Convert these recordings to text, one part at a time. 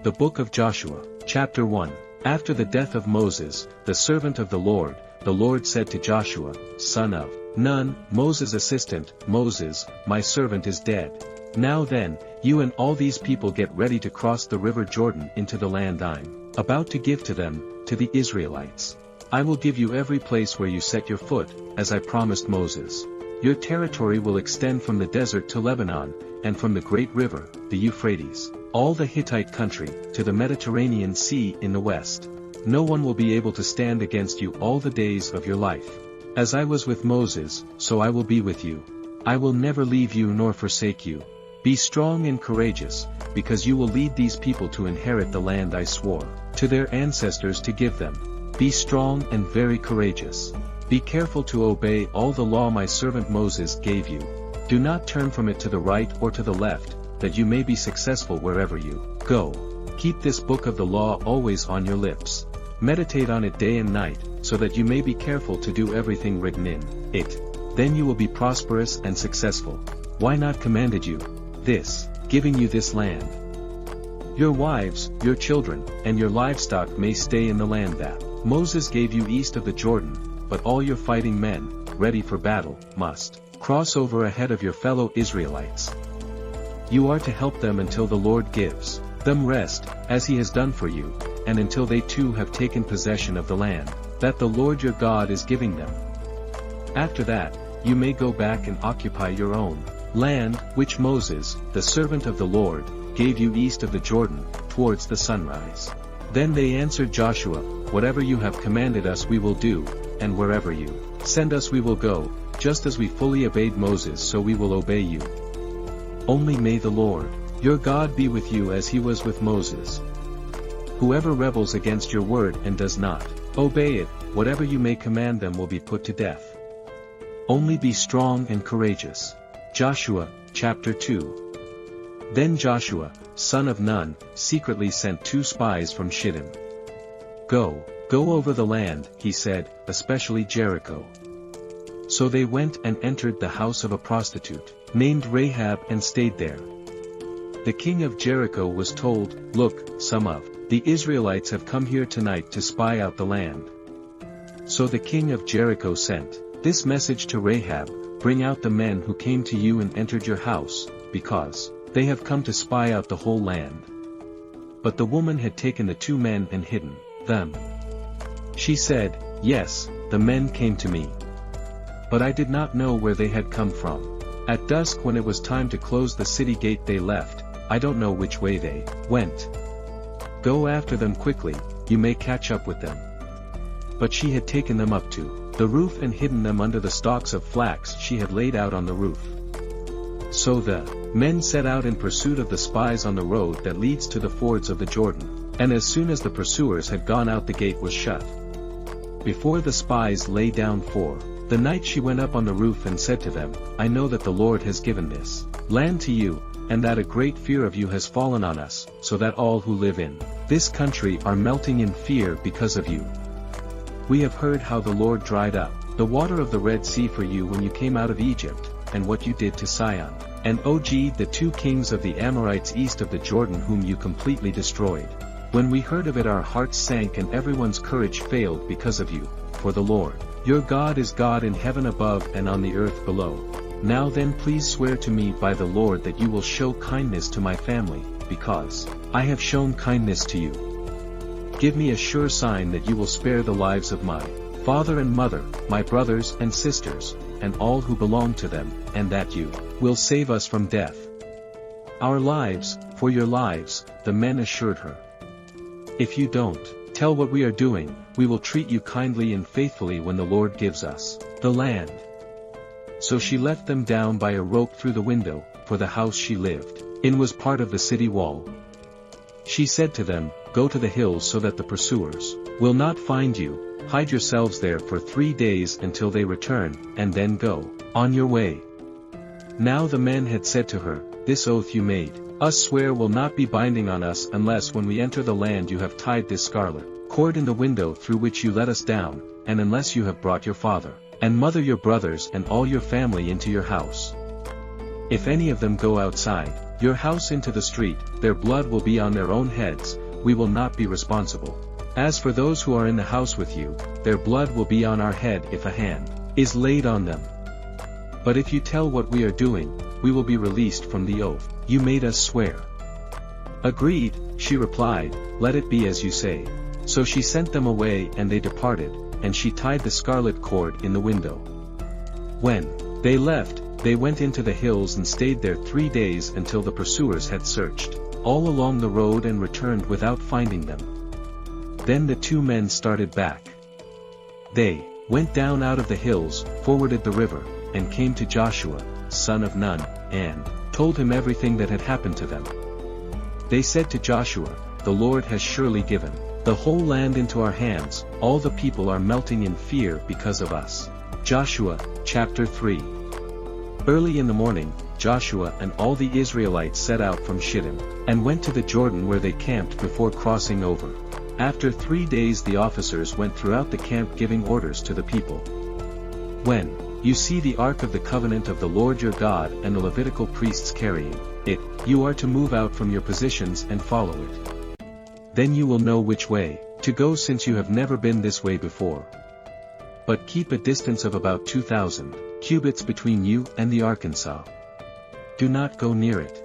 The Book of Joshua, Chapter 1. After the death of Moses, the servant of the Lord said to Joshua, son of Nun, Moses' assistant, Moses, my servant is dead. Now then, you and all these people get ready to cross the river Jordan into the land I'm about to give to them, to the Israelites. I will give you every place where you set your foot, as I promised Moses. Your territory will extend from the desert to Lebanon, and from the great river, the Euphrates, all the Hittite country, to the Mediterranean Sea in the west. No one will be able to stand against you all the days of your life. As I was with Moses, so I will be with you. I will never leave you nor forsake you. Be strong and courageous, because you will lead these people to inherit the land I swore to their ancestors to give them. Be strong and very courageous. Be careful to obey all the law my servant Moses gave you. Do not turn from it to the right or to the left, that you may be successful wherever you go. Keep this book of the law always on your lips. Meditate on it day and night, so that you may be careful to do everything written in it. Then you will be prosperous and successful. Why not commanded you this, giving you this land? Your wives, your children, and your livestock may stay in the land that Moses gave you east of the Jordan, but all your fighting men, ready for battle, must cross over ahead of your fellow Israelites. You are to help them until the Lord gives them rest, as he has done for you, and until they too have taken possession of the land that the Lord your God is giving them. After that, you may go back and occupy your own land, which Moses, the servant of the Lord, gave you east of the Jordan, towards the sunrise. Then they answered Joshua, whatever you have commanded us we will do, and wherever you send us we will go, just as we fully obeyed Moses so we will obey you. Only may the Lord, your God be with you as he was with Moses. Whoever rebels against your word and does not obey it, whatever you may command them will be put to death. Only be strong and courageous. Joshua, Chapter 2. Then Joshua, son of Nun, secretly sent 2 spies from Shittim. Go over the land, he said, especially Jericho. So they went and entered the house of a prostitute, named Rahab, and stayed there. The king of Jericho was told, look, some of the Israelites have come here tonight to spy out the land. So the king of Jericho sent this message to Rahab, bring out the men who came to you and entered your house, because they have come to spy out the whole land. But the woman had taken the 2 men and hidden them. She said, yes, the men came to me. But I did not know where they had come from. At dusk when it was time to close the city gate they left, I don't know which way they went. Go after them quickly, you may catch up with them. But she had taken them up to the roof and hidden them under the stalks of flax she had laid out on the roof. So the men set out in pursuit of the spies on the road that leads to the fords of the Jordan, and as soon as the pursuers had gone out the gate was shut. Before the spies lay down for the night she went up on the roof and said to them, I know that the Lord has given this land to you, and that a great fear of you has fallen on us, so that all who live in this country are melting in fear because of you. We have heard how the Lord dried up the water of the Red Sea for you when you came out of Egypt, and what you did to Sihon and Og, the 2 kings of the Amorites east of the Jordan whom you completely destroyed. When we heard of it our hearts sank and everyone's courage failed because of you, for the Lord, your God is God in heaven above and on the earth below. Now then please swear to me by the Lord that you will show kindness to my family, because I have shown kindness to you. Give me a sure sign that you will spare the lives of my father and mother, my brothers and sisters, and all who belong to them, and that you will save us from death. Our lives, for your lives, the men assured her. If you don't tell what we are doing, we will treat you kindly and faithfully when the Lord gives us the land. So she let them down by a rope through the window, for the house she lived in was part of the city wall. She said to them, go to the hills so that the pursuers will not find you, hide yourselves there for 3 days until they return, and then go on your way. Now the men had said to her, this oath you made us swear will not be binding on us unless when we enter the land you have tied this scarlet cord in the window through which you let us down, and unless you have brought your father and mother, your brothers and all your family into your house. If any of them go outside your house into the street, their blood will be on their own heads, we will not be responsible. As for those who are in the house with you, their blood will be on our head if a hand is laid on them. But if you tell what we are doing, we will be released from the oath you made us swear." "Agreed," she replied, "let it be as you say." So she sent them away and they departed, and she tied the scarlet cord in the window. When they left, they went into the hills and stayed there 3 days until the pursuers had searched all along the road and returned without finding them. Then the 2 men started back. They went down out of the hills, forded the river, and came to Joshua, son of Nun, and told him everything that had happened to them. They said to Joshua, "The Lord has surely given the whole land into our hands, all the people are melting in fear because of us." Joshua, chapter 3. Early in the morning, Joshua and all the Israelites set out from Shittim, and went to the Jordan where they camped before crossing over. After 3 days the officers went throughout the camp giving orders to the people. "When you see the ark of the covenant of the Lord your God and the Levitical priests carrying it, you are to move out from your positions and follow it. Then you will know which way to go since you have never been this way before. But keep a distance of about 2,000 cubits between you and the Arkansas. Do not go near it."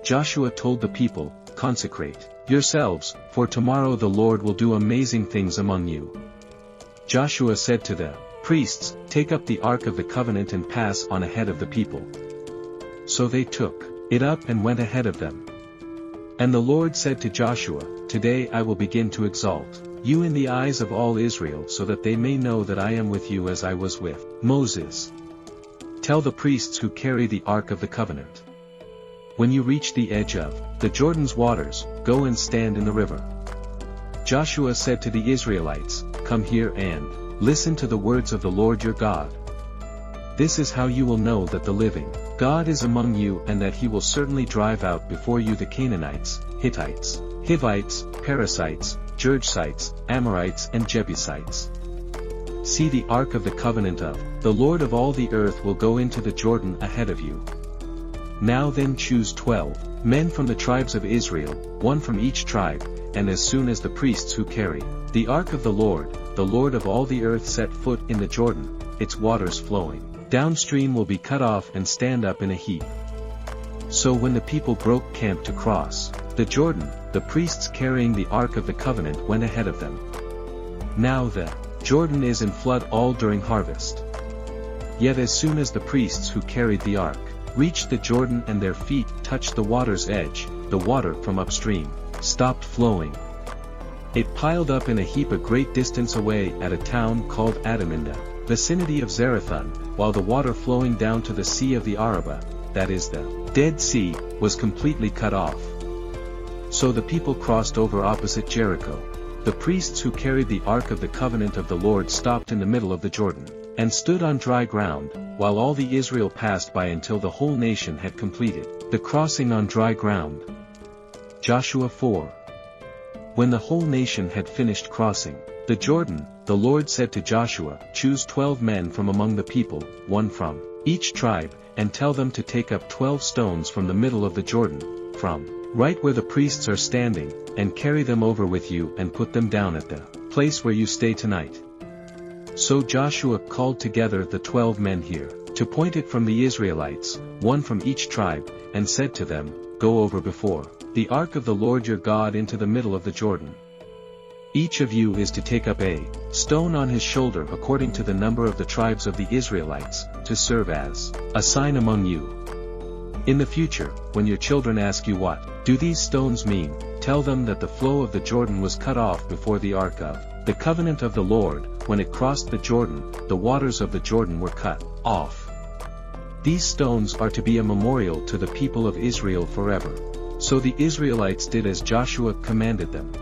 Joshua told the people, "Consecrate yourselves, for tomorrow the Lord will do amazing things among you." Joshua said to the priests, "Take up the ark of the covenant and pass on ahead of the people." So they took it up and went ahead of them. And the Lord said to Joshua, "Today I will begin to exalt you in the eyes of all Israel so that they may know that I am with you as I was with Moses. Tell the priests who carry the ark of the covenant. When you reach the edge of the Jordan's waters, go and stand in the river." Joshua said to the Israelites, "Come here and listen to the words of the Lord your God. This is how you will know that the living God is among you and that he will certainly drive out before you the Canaanites, Hittites, Hivites, Perizzites, Girgashites, Amorites and Jebusites. See, the ark of the covenant of the Lord of all the earth will go into the Jordan ahead of you. Now then choose 12 men from the tribes of Israel, 1 from each tribe, and as soon as the priests who carry the ark of the Lord of all the earth set foot in the Jordan, its waters flowing downstream will be cut off and stand up in a heap." So when the people broke camp to cross the Jordan, the priests carrying the ark of the covenant went ahead of them. Now the Jordan is in flood all during harvest. Yet as soon as the priests who carried the ark reached the Jordan and their feet touched the water's edge, the water from upstream stopped flowing. It piled up in a heap a great distance away at a town called Adaminda, vicinity of Zarethan, while the water flowing down to the Sea of the Arabah, that is the Dead Sea, was completely cut off. So the people crossed over opposite Jericho. The priests who carried the ark of the covenant of the Lord stopped in the middle of the Jordan, and stood on dry ground, while all the Israel passed by until the whole nation had completed the crossing on dry ground. Joshua 4. When the whole nation had finished crossing the Jordan, the Lord said to Joshua, "Choose 12 men from among the people, 1 from each tribe, and tell them to take up 12 stones from the middle of the Jordan, from right where the priests are standing, and carry them over with you and put them down at the place where you stay tonight." So Joshua called together the 12 men here, to point it from the Israelites, 1 from each tribe, and said to them, "Go over before the ark of the Lord your God into the middle of the Jordan. Each of you is to take up a stone on his shoulder according to the number of the tribes of the Israelites, to serve as a sign among you. In the future, when your children ask you what do these stones mean, tell them that the flow of the Jordan was cut off before the ark of the covenant of the Lord. When it crossed the Jordan, the waters of the Jordan were cut off. These stones are to be a memorial to the people of Israel forever." So the Israelites did as Joshua commanded them.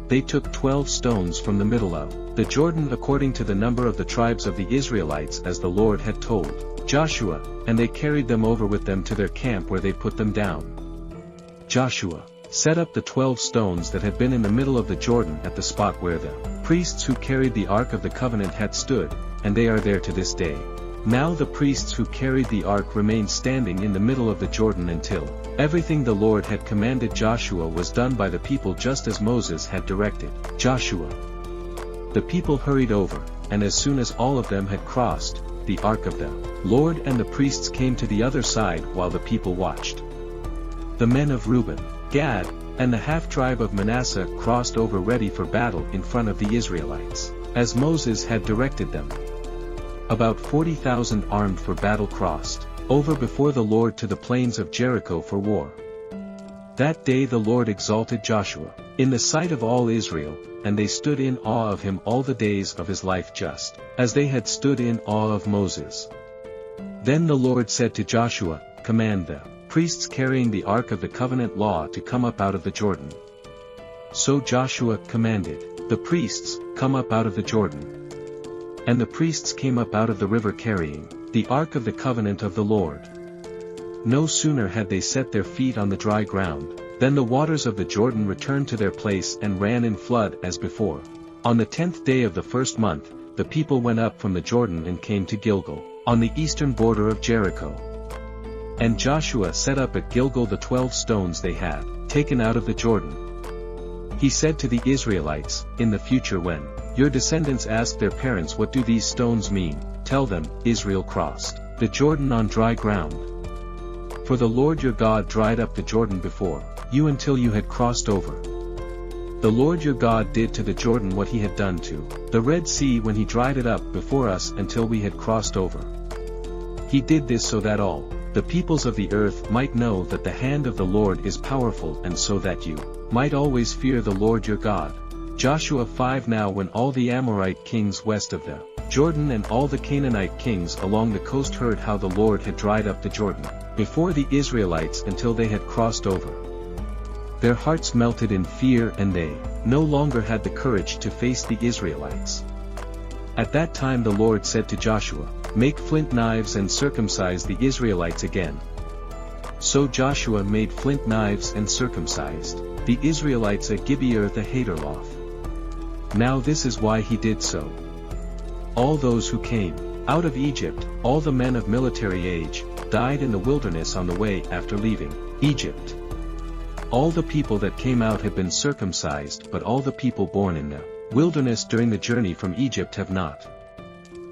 They took 12 stones from the middle of the Jordan according to the number of the tribes of the Israelites as the Lord had told Joshua, and they carried them over with them to their camp where they put them down. Joshua set up the 12 stones that had been in the middle of the Jordan at the spot where the priests who carried the ark of the covenant had stood, and they are there to this day. Now the priests who carried the ark remained standing in the middle of the Jordan until everything the Lord had commanded Joshua was done by the people just as Moses had directed Joshua. The people hurried over, and as soon as all of them had crossed, the ark of the Lord and the priests came to the other side while the people watched. The men of Reuben, Gad, and the half-tribe of Manasseh crossed over ready for battle in front of the Israelites, as Moses had directed them. About 40,000 armed for battle crossed over before the Lord to the plains of Jericho for war. That day the Lord exalted Joshua in the sight of all Israel, and they stood in awe of him all the days of his life, just as they had stood in awe of Moses. Then the Lord said to Joshua, "Command the priests carrying the ark of the covenant law to come up out of the Jordan." So Joshua commanded the priests, "Come up out of the Jordan." And the priests came up out of the river carrying the ark of the covenant of the Lord. No sooner had they set their feet on the dry ground, than the waters of the Jordan returned to their place and ran in flood as before. On the 10th day of the first month, the people went up from the Jordan and came to Gilgal, on the eastern border of Jericho. And Joshua set up at Gilgal the 12 stones they had taken out of the Jordan. He said to the Israelites, "In the future when your descendants ask their parents, 'What do these stones mean?' tell them, Israel crossed the Jordan on dry ground. For the Lord your God dried up the Jordan before you until you had crossed over. The Lord your God did to the Jordan what he had done to the Red Sea when he dried it up before us until we had crossed over. He did this so that all the peoples of the earth might know that the hand of the Lord is powerful, and so that you might always fear the Lord your God." Joshua 5. Now when all the Amorite kings west of the Jordan and all the Canaanite kings along the coast heard how the Lord had dried up the Jordan before the Israelites until they had crossed over, their hearts melted in fear, and they no longer had the courage to face the Israelites. At that time the Lord said to Joshua, "Make flint knives and circumcise the Israelites again." So Joshua made flint knives and circumcised the Israelites at Gibeah the Haderloth. Now this is why he did so. All those who came out of Egypt, all the men of military age, died in the wilderness on the way after leaving Egypt. All the people that came out have been circumcised, but all the people born in the wilderness during the journey from Egypt have not.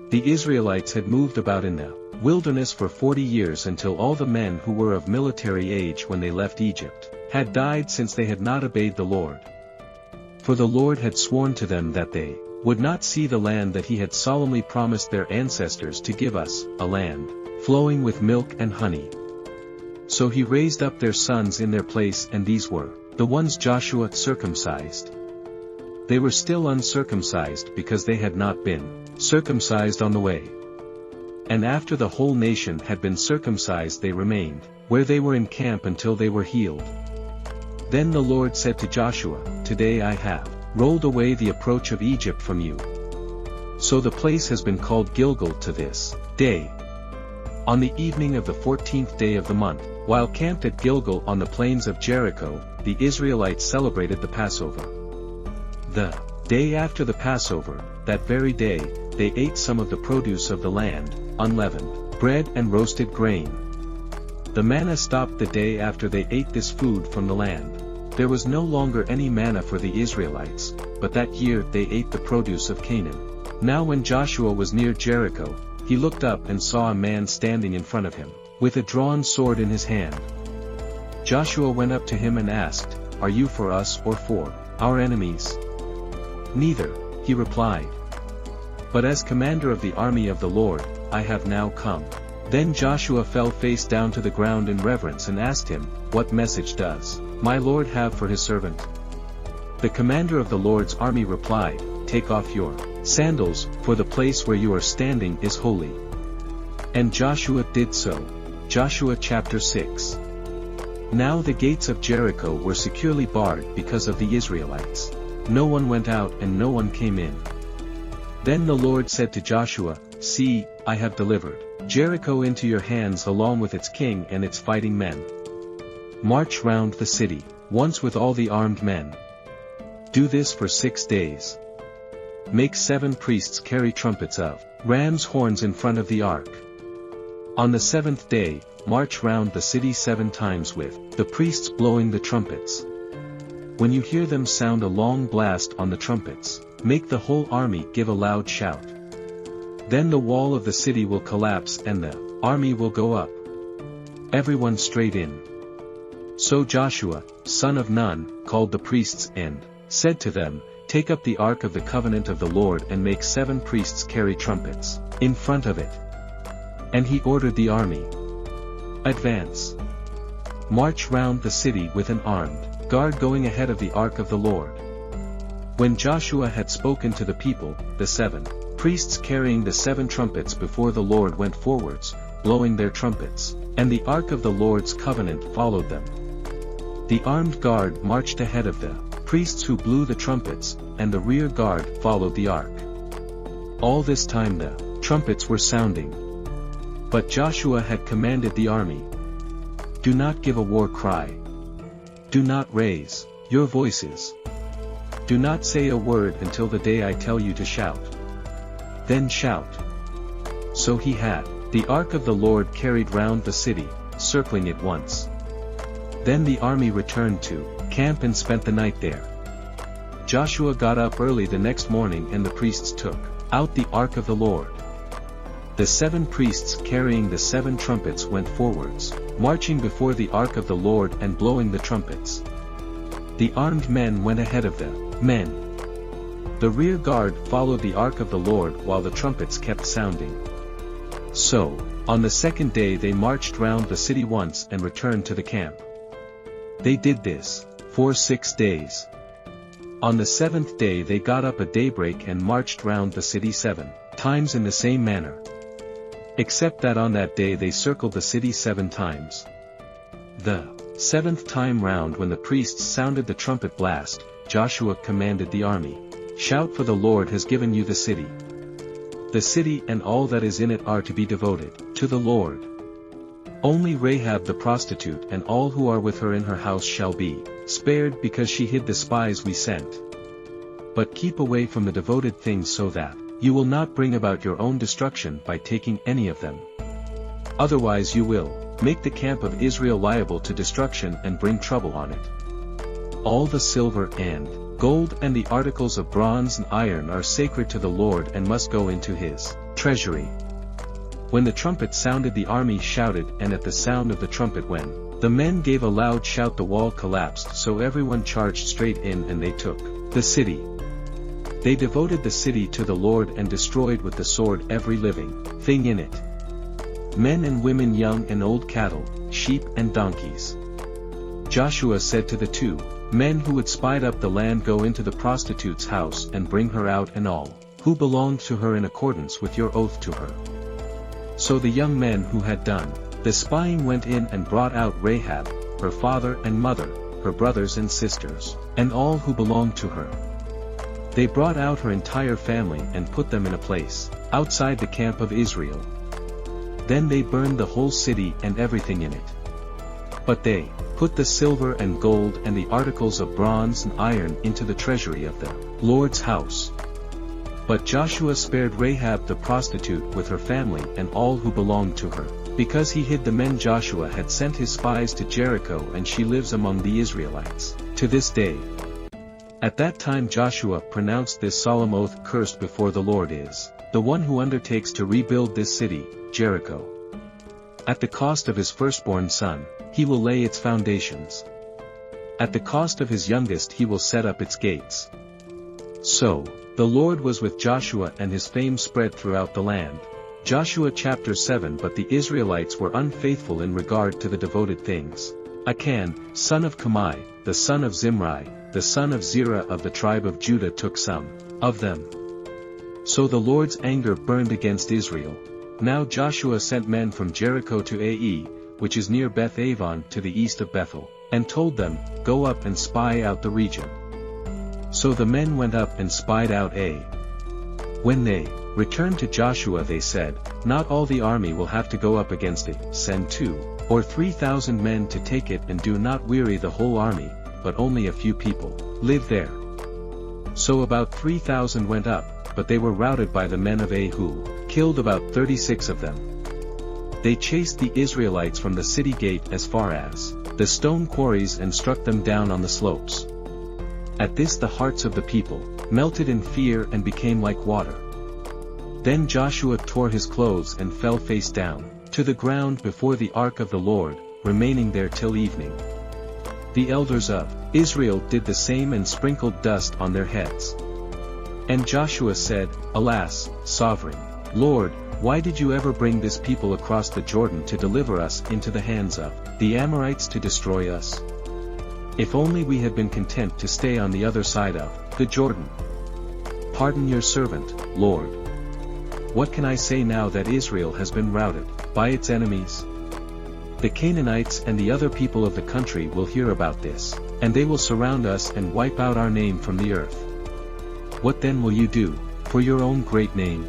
The Israelites had moved about in the wilderness for 40 years until all the men who were of military age when they left Egypt had died, since they had not obeyed the Lord. For the Lord had sworn to them that they would not see the land that he had solemnly promised their ancestors to give us, a land flowing with milk and honey. So he raised up their sons in their place, and these were the ones Joshua circumcised. They were still uncircumcised because they had not been circumcised on the way. And after the whole nation had been circumcised, they remained where they were in camp until they were healed. Then the Lord said to Joshua, "Today I have rolled away the approach of Egypt from you." So the place has been called Gilgal to this day. On the evening of the 14th day of the month, while camped at Gilgal on the plains of Jericho, the Israelites celebrated the Passover. The day after the Passover, that very day, they ate some of the produce of the land, unleavened bread and roasted grain. The manna stopped the day after they ate this food from the land. There was no longer any manna for the Israelites, but that year they ate the produce of Canaan. Now when Joshua was near Jericho, he looked up and saw a man standing in front of him, with a drawn sword in his hand. Joshua went up to him and asked, "Are you for us or for our enemies?" "Neither," he replied. "But as commander of the army of the Lord, I have now come." Then Joshua fell face down to the ground in reverence and asked him, "What message does my Lord have for his servant?" The commander of the Lord's army replied, "Take off your sandals, for the place where you are standing is holy." And Joshua did so. Joshua chapter 6. Now the gates of Jericho were securely barred because of the Israelites. No one went out and no one came in. Then the Lord said to Joshua, "See, I have delivered Jericho into your hands along with its king and its fighting men. March round the city, once with all the armed men. Do this for 6 days. make 7 priests carry trumpets of ram's horns in front of the ark. On the 7th day, march round the city 7 times with the priests blowing the trumpets. When you hear them sound a long blast on the trumpets, make the whole army give a loud shout. Then the wall of the city will collapse and the army will go up. Everyone straight in. So Joshua, son of Nun, called the priests and said to them, Take up the ark of the covenant of the Lord and make 7 priests carry trumpets in front of it. And he ordered the army. Advance. March round the city with an armed guard going ahead of the ark of the Lord. When Joshua had spoken to the people, the 7 priests carrying the 7 trumpets before the Lord went forwards, blowing their trumpets, and the ark of the Lord's covenant followed them. The armed guard marched ahead of the priests who blew the trumpets, and the rear guard followed the ark. All this time the trumpets were sounding. But Joshua had commanded the army, Do not give a war cry. Do not raise your voices. Do not say a word until the day I tell you to shout. Then shout. So he had the ark of the Lord carried round the city, circling it once. Then the army returned to camp and spent the night there. Joshua got up early the next morning and the priests took out the ark of the Lord. The 7 priests carrying the 7 trumpets went forwards, marching before the ark of the Lord and blowing the trumpets. The armed men went ahead of the men. The rear guard followed the ark of the Lord while the trumpets kept sounding. So, on the 2nd day they marched round the city once and returned to the camp. They did this for 6 days. On the 7th day they got up at daybreak and marched round the city 7 times in the same manner. Except that on that day they circled the city 7 times. The 7th time round when the priests sounded the trumpet blast, Joshua commanded the army, Shout, for the Lord has given you the city. The city and all that is in it are to be devoted to the Lord. Only Rahab the prostitute and all who are with her in her house shall be spared because she hid the spies we sent. But keep away from the devoted things so that you will not bring about your own destruction by taking any of them. Otherwise you will make the camp of Israel liable to destruction and bring trouble on it. All the silver and gold and the articles of bronze and iron are sacred to the Lord and must go into his treasury. When the trumpet sounded the army shouted, and at the sound of the trumpet when the men gave a loud shout the wall collapsed, so everyone charged straight in and they took the city. They devoted the city to the Lord and destroyed with the sword every living thing in it. Men and women, young and old, cattle, sheep and donkeys. Joshua said to the 2 men who had spied up the land, Go into the prostitute's house and bring her out and all who belonged to her in accordance with your oath to her. So the young men who had done the spying went in and brought out Rahab, her father and mother, her brothers and sisters, and all who belonged to her. They brought out her entire family and put them in a place outside the camp of Israel. Then they burned the whole city and everything in it. But they put the silver and gold and the articles of bronze and iron into the treasury of the Lord's house. But Joshua spared Rahab the prostitute with her family and all who belonged to her, because he hid the men. Joshua had sent his spies to Jericho, and she lives among the Israelites to this day. At that time Joshua pronounced this solemn oath, Cursed before the Lord is the one who undertakes to rebuild this city, Jericho. At the cost of his firstborn son, he will lay its foundations. At the cost of his youngest he will set up its gates. So the Lord was with Joshua, and his fame spread throughout the land. Joshua chapter 7. But the Israelites were unfaithful in regard to the devoted things. Achan, son of Kamai, the son of Zimri, the son of Zerah of the tribe of Judah, took some of them. So the Lord's anger burned against Israel. Now Joshua sent men from Jericho to Ai, which is near Beth Aven to the east of Bethel, and told them, Go up and spy out the region. So the men went up and spied out Ai. When they returned to Joshua they said, Not all the army will have to go up against it, send 2,000 or 3,000 men to take it, and do not weary the whole army, but only a few people live there. So about 3,000 went up, but they were routed by the men of Ai, who killed about 36 of them. They chased the Israelites from the city gate as far as the stone quarries and struck them down on the slopes. At this the hearts of the people melted in fear and became like water. Then Joshua tore his clothes and fell face down to the ground before the ark of the Lord, remaining there till evening. The elders of Israel did the same and sprinkled dust on their heads. And Joshua said, Alas, sovereign Lord, why did you ever bring this people across the Jordan to deliver us into the hands of the Amorites to destroy us? If only we had been content to stay on the other side of the Jordan. Pardon your servant, Lord. What can I say now that Israel has been routed by its enemies? The Canaanites and the other people of the country will hear about this, and they will surround us and wipe out our name from the earth. What then will you do for your own great name?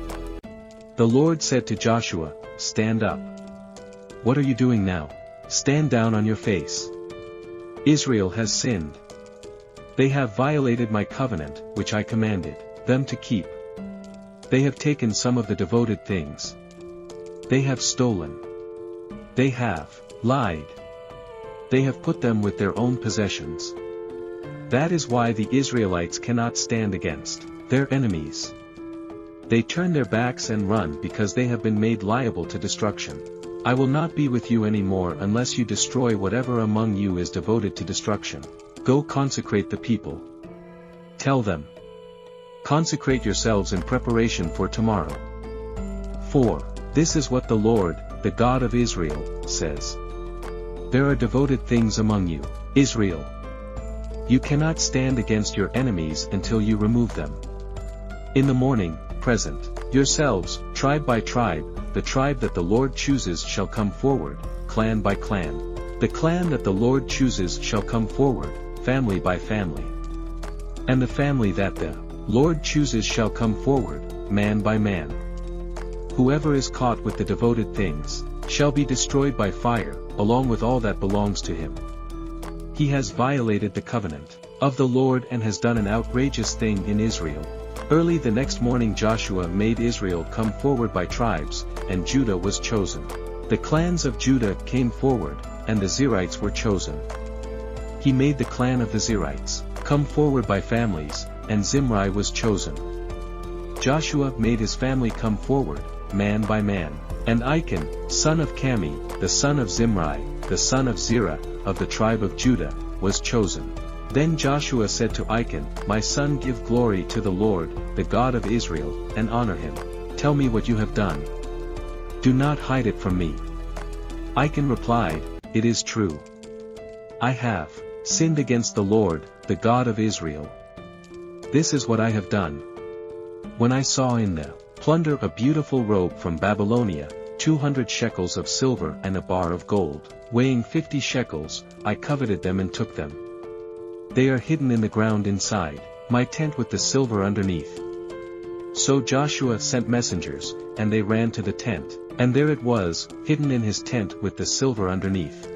The Lord said to Joshua, Stand up. What are you doing now? Stand down on your face. Israel has sinned. They have violated my covenant, which I commanded them to keep. They have taken some of the devoted things. They have stolen. They have lied. They have put them with their own possessions. That is why the Israelites cannot stand against their enemies. They turn their backs and run because they have been made liable to destruction. I will not be with you anymore unless you destroy whatever among you is devoted to destruction. Go consecrate the people. Tell them. Consecrate yourselves in preparation for tomorrow. For this is what the Lord, the God of Israel, says. There are devoted things among you, Israel. You cannot stand against your enemies until you remove them. In the morning, present yourselves, tribe by tribe, the tribe that the Lord chooses shall come forward, clan by clan. The clan that the Lord chooses shall come forward, family by family. And the family that the Lord chooses shall come forward, man by man. Whoever is caught with the devoted things, shall be destroyed by fire, along with all that belongs to him. He has violated the covenant of the Lord and has done an outrageous thing in Israel. Early the next morning Joshua made Israel come forward by tribes, and Judah was chosen. The clans of Judah came forward, and the Zerites were chosen. He made the clan of the Zerites come forward by families, and Zimri was chosen. Joshua made his family come forward, man by man, and Achan, son of Cami, the son of Zimri, the son of Zerah, of the tribe of Judah, was chosen. Then Joshua said to Achan, My son, give glory to the Lord, the God of Israel, and honor him. Tell me what you have done. Do not hide it from me. Achan replied, It is true. I have sinned against the Lord, the God of Israel. This is what I have done. When I saw in the plunder a beautiful robe from Babylonia, 200 shekels of silver and a bar of gold, weighing 50 shekels, I coveted them and took them. They are hidden in the ground inside my tent with the silver underneath. So Joshua sent messengers, and they ran to the tent, and there it was, hidden in his tent with the silver underneath.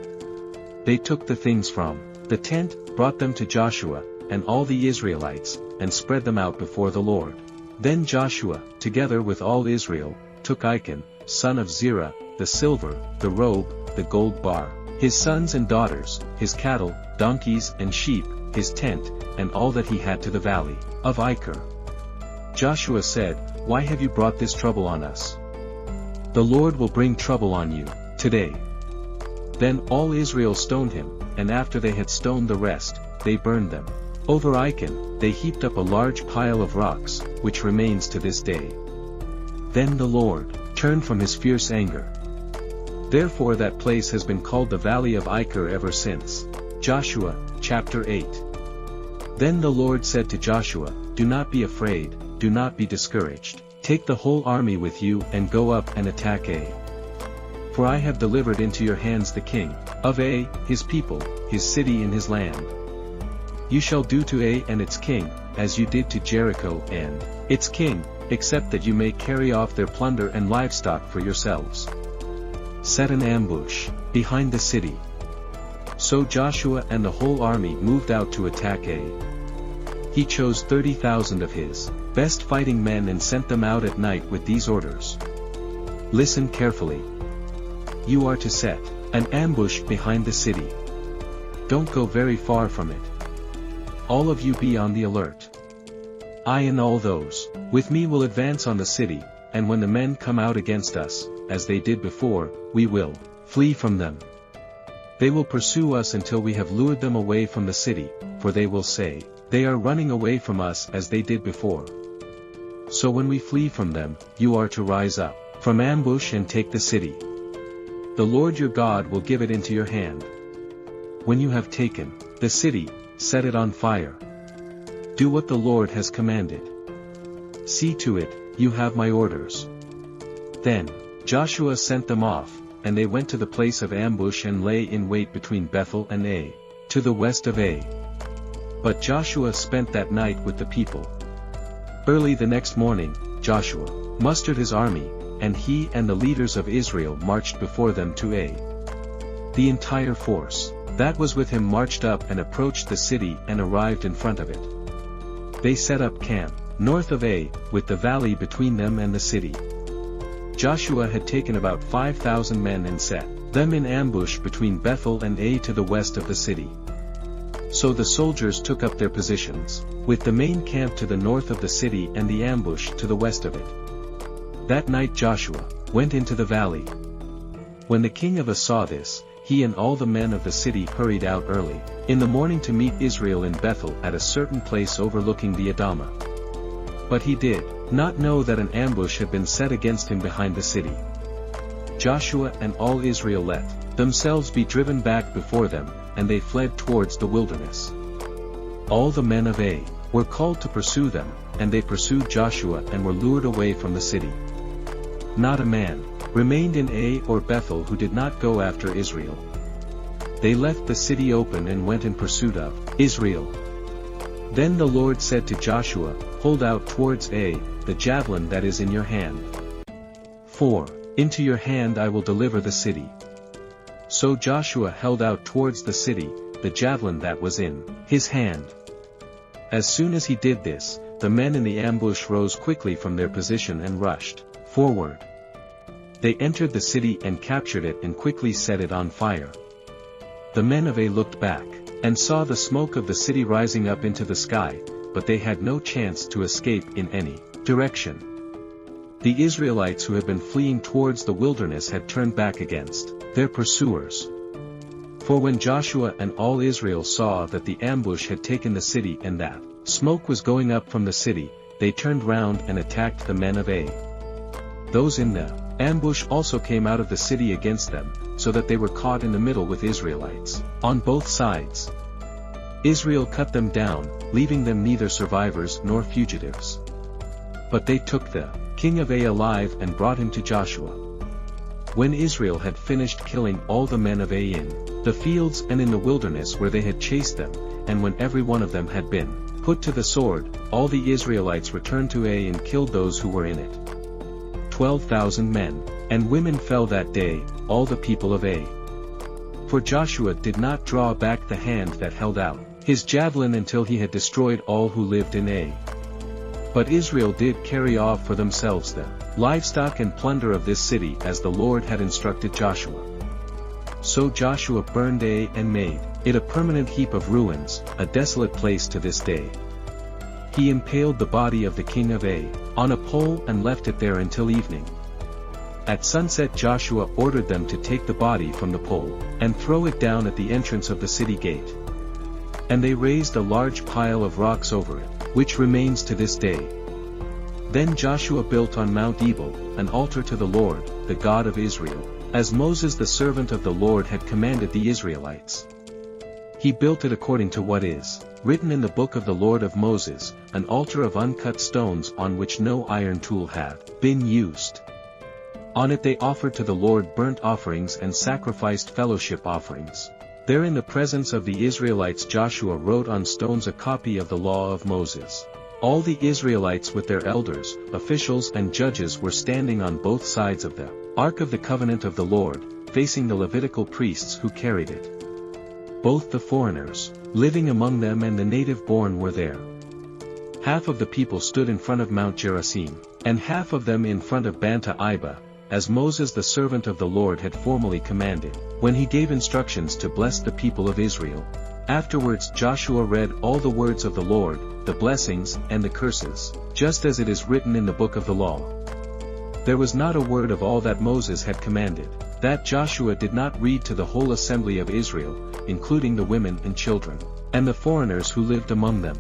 They took the things from the tent, brought them to Joshua, and all the Israelites, and spread them out before the Lord. Then Joshua, together with all Israel, took Achan, son of Zerah, the silver, the robe, the gold bar, his sons and daughters, his cattle, donkeys and sheep, his tent, and all that he had to the valley of Achor. Joshua said, Why have you brought this trouble on us? The Lord will bring trouble on you today. Then all Israel stoned him, and after they had stoned the rest, they burned them. Over Achan, they heaped up a large pile of rocks, which remains to this day. Then the Lord turned from his fierce anger. Therefore that place has been called the Valley of Achor ever since. Joshua, chapter 8. Then the Lord said to Joshua, Do not be afraid, do not be discouraged. Take the whole army with you and go up and attack Ai. For I have delivered into your hands the king of Ai, his people, his city and his land. You shall do to Ai and its king, as you did to Jericho and its king, except that you may carry off their plunder and livestock for yourselves. Set an ambush behind the city. So Joshua and the whole army moved out to attack Ai. He chose 30,000 of his best fighting men and sent them out at night with these orders. Listen carefully. You are to set an ambush behind the city. Don't go very far from it. All of you be on the alert. I and all those with me will advance on the city, and when the men come out against us, as they did before, we will flee from them. They will pursue us until we have lured them away from the city, for they will say, they are running away from us as they did before. So when we flee from them, you are to rise up from ambush and take the city. The Lord your God will give it into your hand. When you have taken the city, set it on fire. Do what the Lord has commanded. See to it, you have my orders. Then Joshua sent them off, and they went to the place of ambush and lay in wait between Bethel and Ai, to the west of Ai. But Joshua spent that night with the people. Early the next morning, Joshua mustered his army, and he and the leaders of Israel marched before them to Ai. The entire force that was with him marched up and approached the city and arrived in front of it. They set up camp north of Ai, with the valley between them and the city. Joshua had taken about 5,000 men and set them in ambush between Bethel and Ai to the west of the city. So the soldiers took up their positions, with the main camp to the north of the city and the ambush to the west of it. That night Joshua went into the valley. When the king of Ai saw this, he and all the men of the city hurried out early in the morning to meet Israel in Bethel at a certain place overlooking the Adamah. But he did not know that an ambush had been set against him behind the city. Joshua and all Israel let themselves be driven back before them, and they fled towards the wilderness. All the men of Ai were called to pursue them, and they pursued Joshua and were lured away from the city. Not a man remained in Ai or Bethel who did not go after Israel. They left the city open and went in pursuit of Israel. Then the Lord said to Joshua, hold out towards Ai, the javelin that is in your hand. For into your hand I will deliver the city. So Joshua held out towards the city, the javelin that was in his hand. As soon as he did this, the men in the ambush rose quickly from their position and rushed forward. They entered the city and captured it and quickly set it on fire. The men of Ai looked back, and saw the smoke of the city rising up into the sky, but they had no chance to escape in any direction. The Israelites who had been fleeing towards the wilderness had turned back against their pursuers. For when Joshua and all Israel saw that the ambush had taken the city and that smoke was going up from the city, they turned round and attacked the men of Ai. Those in the ambush also came out of the city against them, so that they were caught in the middle with Israelites on both sides. Israel cut them down, leaving them neither survivors nor fugitives. But they took the king of Ai alive and brought him to Joshua. When Israel had finished killing all the men of Ai in the fields and in the wilderness where they had chased them, and when every one of them had been put to the sword, all the Israelites returned to Ai and killed those who were in it. 12,000 men and women fell that day, all the people of Ai. For Joshua did not draw back the hand that held out his javelin until he had destroyed all who lived in Ai. But Israel did carry off for themselves the livestock and plunder of this city as the Lord had instructed Joshua. So Joshua burned Ai and made it a permanent heap of ruins, a desolate place to this day. He impaled the body of the king of Ai on a pole and left it there until evening. At sunset Joshua ordered them to take the body from the pole and throw it down at the entrance of the city gate. And they raised a large pile of rocks over it, which remains to this day. Then Joshua built on Mount Ebal an altar to the Lord, the God of Israel, as Moses the servant of the Lord had commanded the Israelites. He built it according to what is written in the book of the Lord of Moses, an altar of uncut stones on which no iron tool had been used. On it they offered to the Lord burnt offerings and sacrificed fellowship offerings. There in the presence of the Israelites Joshua wrote on stones a copy of the law of Moses. All the Israelites with their elders, officials and judges were standing on both sides of the Ark of the Covenant of the Lord, facing the Levitical priests who carried it. Both the foreigners living among them and the native born were there. half of the people stood in front of Mount Gerizim, and half of them in front of Banta Iba, as Moses the servant of the Lord had formally commanded, when he gave instructions to bless the people of Israel. Afterwards Joshua read all the words of the Lord, the blessings and the curses, just as it is written in the book of the law. There was not a word of all that Moses had commanded, that Joshua did not read to the whole assembly of Israel, including the women and children, and the foreigners who lived among them.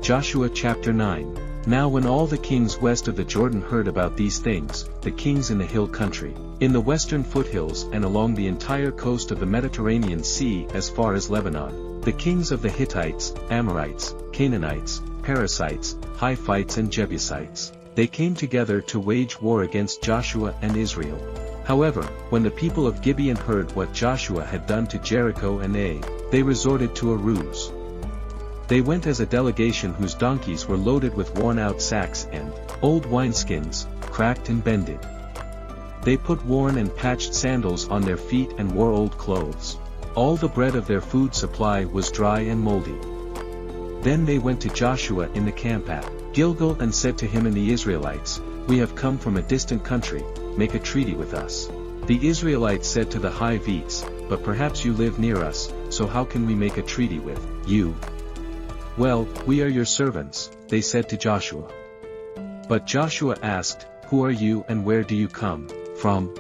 Joshua chapter 9. Now when all the kings west of the Jordan heard about these things, the kings in the hill country, in the western foothills and along the entire coast of the Mediterranean Sea as far as Lebanon, the kings of the Hittites, Amorites, Canaanites, Perizzites, Hivites and Jebusites, they came together to wage war against Joshua and Israel. However, when the people of Gibeon heard what Joshua had done to Jericho and Ai, they resorted to a ruse. They went as a delegation whose donkeys were loaded with worn-out sacks and old wineskins, cracked and bended. They put worn and patched sandals on their feet and wore old clothes. All the bread of their food supply was dry and moldy. Then they went to Joshua in the camp at Gilgal and said to him and the Israelites, "We have come from a distant country, make a treaty with us." The Israelites said to the Hivites, "But perhaps you live near us, so how can we make a treaty with you?" "Well, we are your servants," they said to Joshua. But Joshua asked, "Who are you and where do you come from?"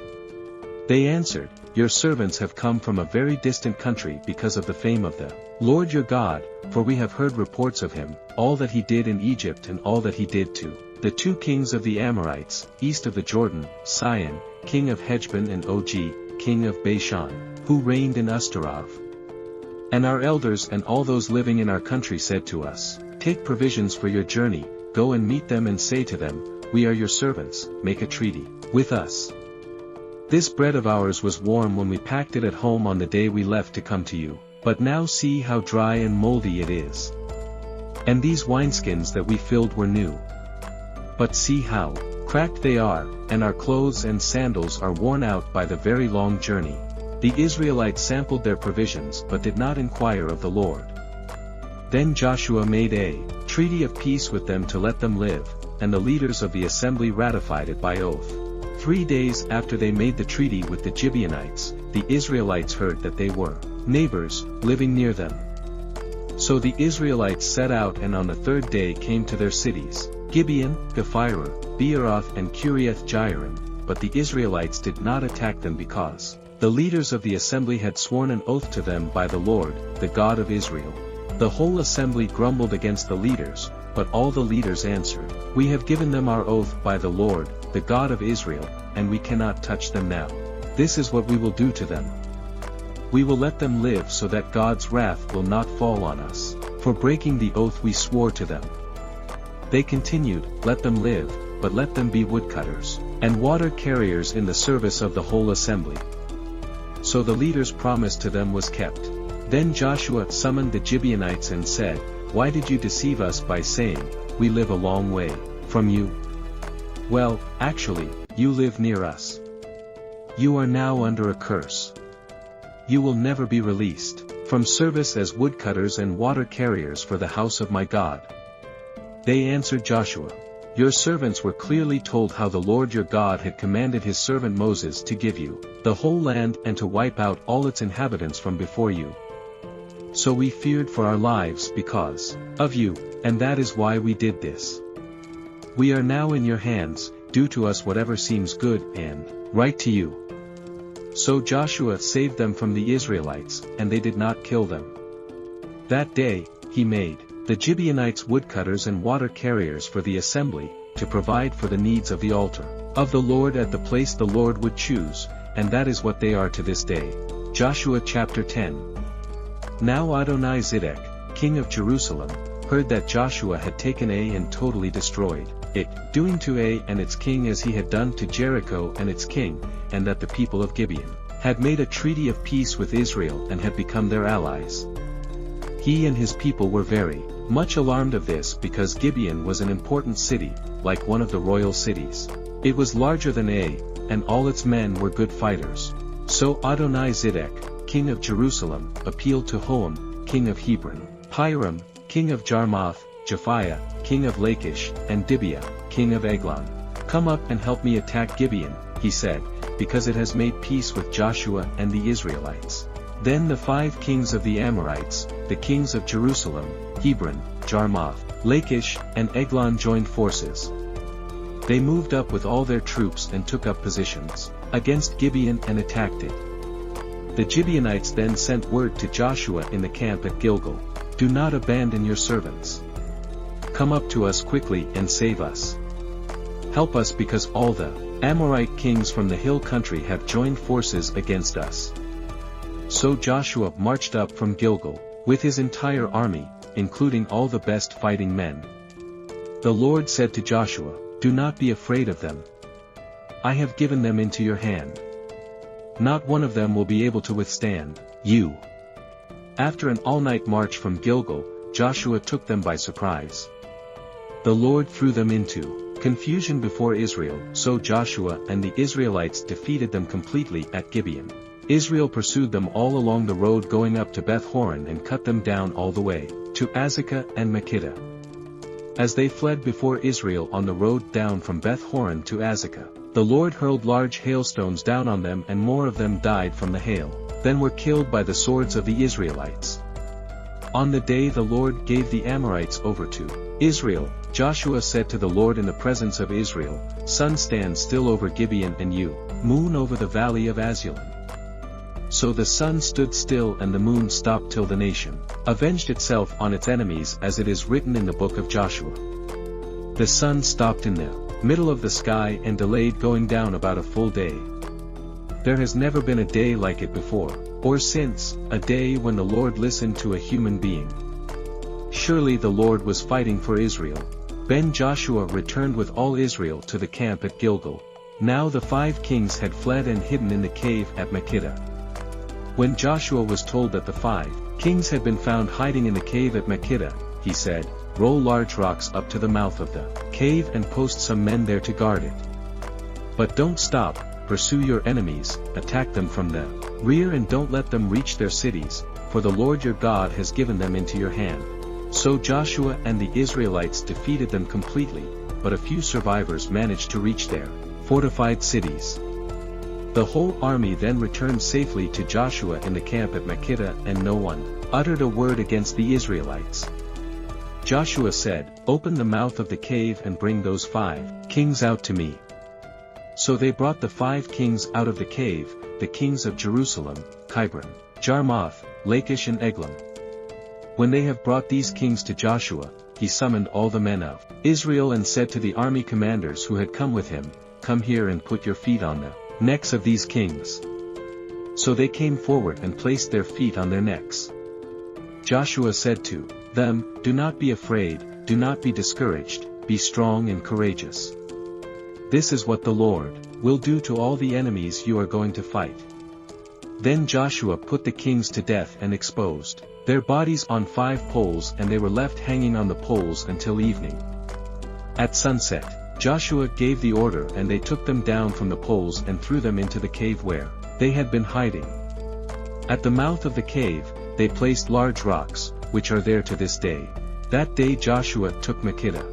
They answered, "Your servants have come from a very distant country because of the fame of the Lord your God, for we have heard reports of him, all that he did in Egypt and all that he did to the two kings of the Amorites, east of the Jordan, Sihon, king of Heshbon and Og, king of Bashan, who reigned in Ashtaroth. And our elders and all those living in our country said to us, 'Take provisions for your journey, go and meet them and say to them, we are your servants, make a treaty with us.' This bread of ours was warm when we packed it at home on the day we left to come to you, but now see how dry and moldy it is. And these wineskins that we filled were new. But see how cracked they are, and our clothes and sandals are worn out by the very long journey." The Israelites sampled their provisions but did not inquire of the Lord. Then Joshua made a treaty of peace with them to let them live, and the leaders of the assembly ratified it by oath. 3 days after they made the treaty with the Gibeonites, the Israelites heard that they were neighbors, living near them. So the Israelites set out and on the 3rd day came to their cities, Gibeon, Gaphirah, Beeroth and Kiriath Jearim, but the Israelites did not attack them because the leaders of the assembly had sworn an oath to them by the Lord, the God of Israel. The whole assembly grumbled against the leaders, but all the leaders answered, "We have given them our oath by the Lord, the God of Israel, and we cannot touch them now. This is what we will do to them. We will let them live so that God's wrath will not fall on us, for breaking the oath we swore to them." They continued, "Let them live, but let them be woodcutters, and water carriers in the service of the whole assembly." So the leader's promise to them was kept. Then Joshua summoned the Gibeonites and said, "Why did you deceive us by saying, 'We live a long way from you'? Well, actually, you live near us. You are now under a curse. You will never be released from service as woodcutters and water carriers for the house of my God." They answered Joshua, "Your servants were clearly told how the Lord your God had commanded his servant Moses to give you the whole land and to wipe out all its inhabitants from before you. So we feared for our lives because of you, and that is why we did this. We are now in your hands, do to us whatever seems good and right to you." So Joshua saved them from the Israelites, and they did not kill them. That day, he made the Gibeonites woodcutters and water carriers for the assembly, to provide for the needs of the altar of the Lord at the place the Lord would choose, and that is what they are to this day. Joshua chapter 10. Now Adoni-Zedek, king of Jerusalem, heard that Joshua had taken Ai and totally destroyed it, doing to Ai and its king as he had done to Jericho and its king, and that the people of Gibeon had made a treaty of peace with Israel and had become their allies. He and his people were very much alarmed of this because Gibeon was an important city, like one of the royal cities. It was larger than Ai, and all its men were good fighters. So Adoni-Zedek, king of Jerusalem, appealed to Hoam, king of Hebron, Piram, king of Jarmuth, Japhiah, king of Lachish, and Gibeah, king of Eglon. "Come up and help me attack Gibeon," he said, because it has made peace with Joshua and the Israelites. Then the 5 kings of the Amorites, the kings of Jerusalem, Hebron, Jarmuth, Lachish, and Eglon joined forces. They moved up with all their troops and took up positions against Gibeon and attacked it. The Gibeonites then sent word to Joshua in the camp at Gilgal, "Do not abandon your servants. Come up to us quickly and save us. Help us because all the Amorite kings from the hill country have joined forces against us." So Joshua marched up from Gilgal, with his entire army, including all the best fighting men. The Lord said to Joshua, "Do not be afraid of them. I have given them into your hand. Not one of them will be able to withstand you." After an all-night march from Gilgal, Joshua took them by surprise. The Lord threw them into confusion before Israel, so Joshua and the Israelites defeated them completely at Gibeon. Israel pursued them all along the road going up to Beth-horon and cut them down all the way to Azekah and Makkedah. As they fled before Israel on the road down from Beth-horon to Azekah, the Lord hurled large hailstones down on them and more of them died from the hail, then were killed by the swords of the Israelites. On the day the Lord gave the Amorites over to Israel, Joshua said to the Lord in the presence of Israel, "Sun, stand still over Gibeon, and you, moon, over the valley of Azulon." So the sun stood still and the moon stopped till the nation avenged itself on its enemies, as it is written in the book of Joshua. The sun stopped in the middle of the sky and delayed going down about a full day. There has never been a day like it before, or since, a day when the Lord listened to a human being. Surely the Lord was fighting for Israel. Then Joshua returned with all Israel to the camp at Gilgal. Now the 5 kings had fled and hidden in the cave at Makkedah. When Joshua was told that the 5 kings had been found hiding in the cave at Makkedah, he said, "Roll large rocks up to the mouth of the cave and post some men there to guard it. But don't stop, pursue your enemies, attack them from the rear and don't let them reach their cities, for the Lord your God has given them into your hand." So Joshua and the Israelites defeated them completely, but a few survivors managed to reach their fortified cities. The whole army then returned safely to Joshua in the camp at Makkedah, and no one uttered a word against the Israelites. Joshua said, "Open the mouth of the cave and bring those 5 kings out to me." So they brought the 5 kings out of the cave, the kings of Jerusalem, Hebron, Jarmuth, Lachish and Eglon. When they have brought these kings to Joshua, he summoned all the men of Israel and said to the army commanders who had come with him, "Come here and put your feet on the necks of these kings." So they came forward and placed their feet on their necks. Joshua said to them, "Do not be afraid, do not be discouraged, be strong and courageous. This is what the Lord will do to all the enemies you are going to fight." Then Joshua put the kings to death and exposed their bodies on 5 poles, and they were left hanging on the poles until evening. At sunset, Joshua gave the order and they took them down from the poles and threw them into the cave where they had been hiding. At the mouth of the cave, they placed large rocks, which are there to this day. That day Joshua took Makkedah.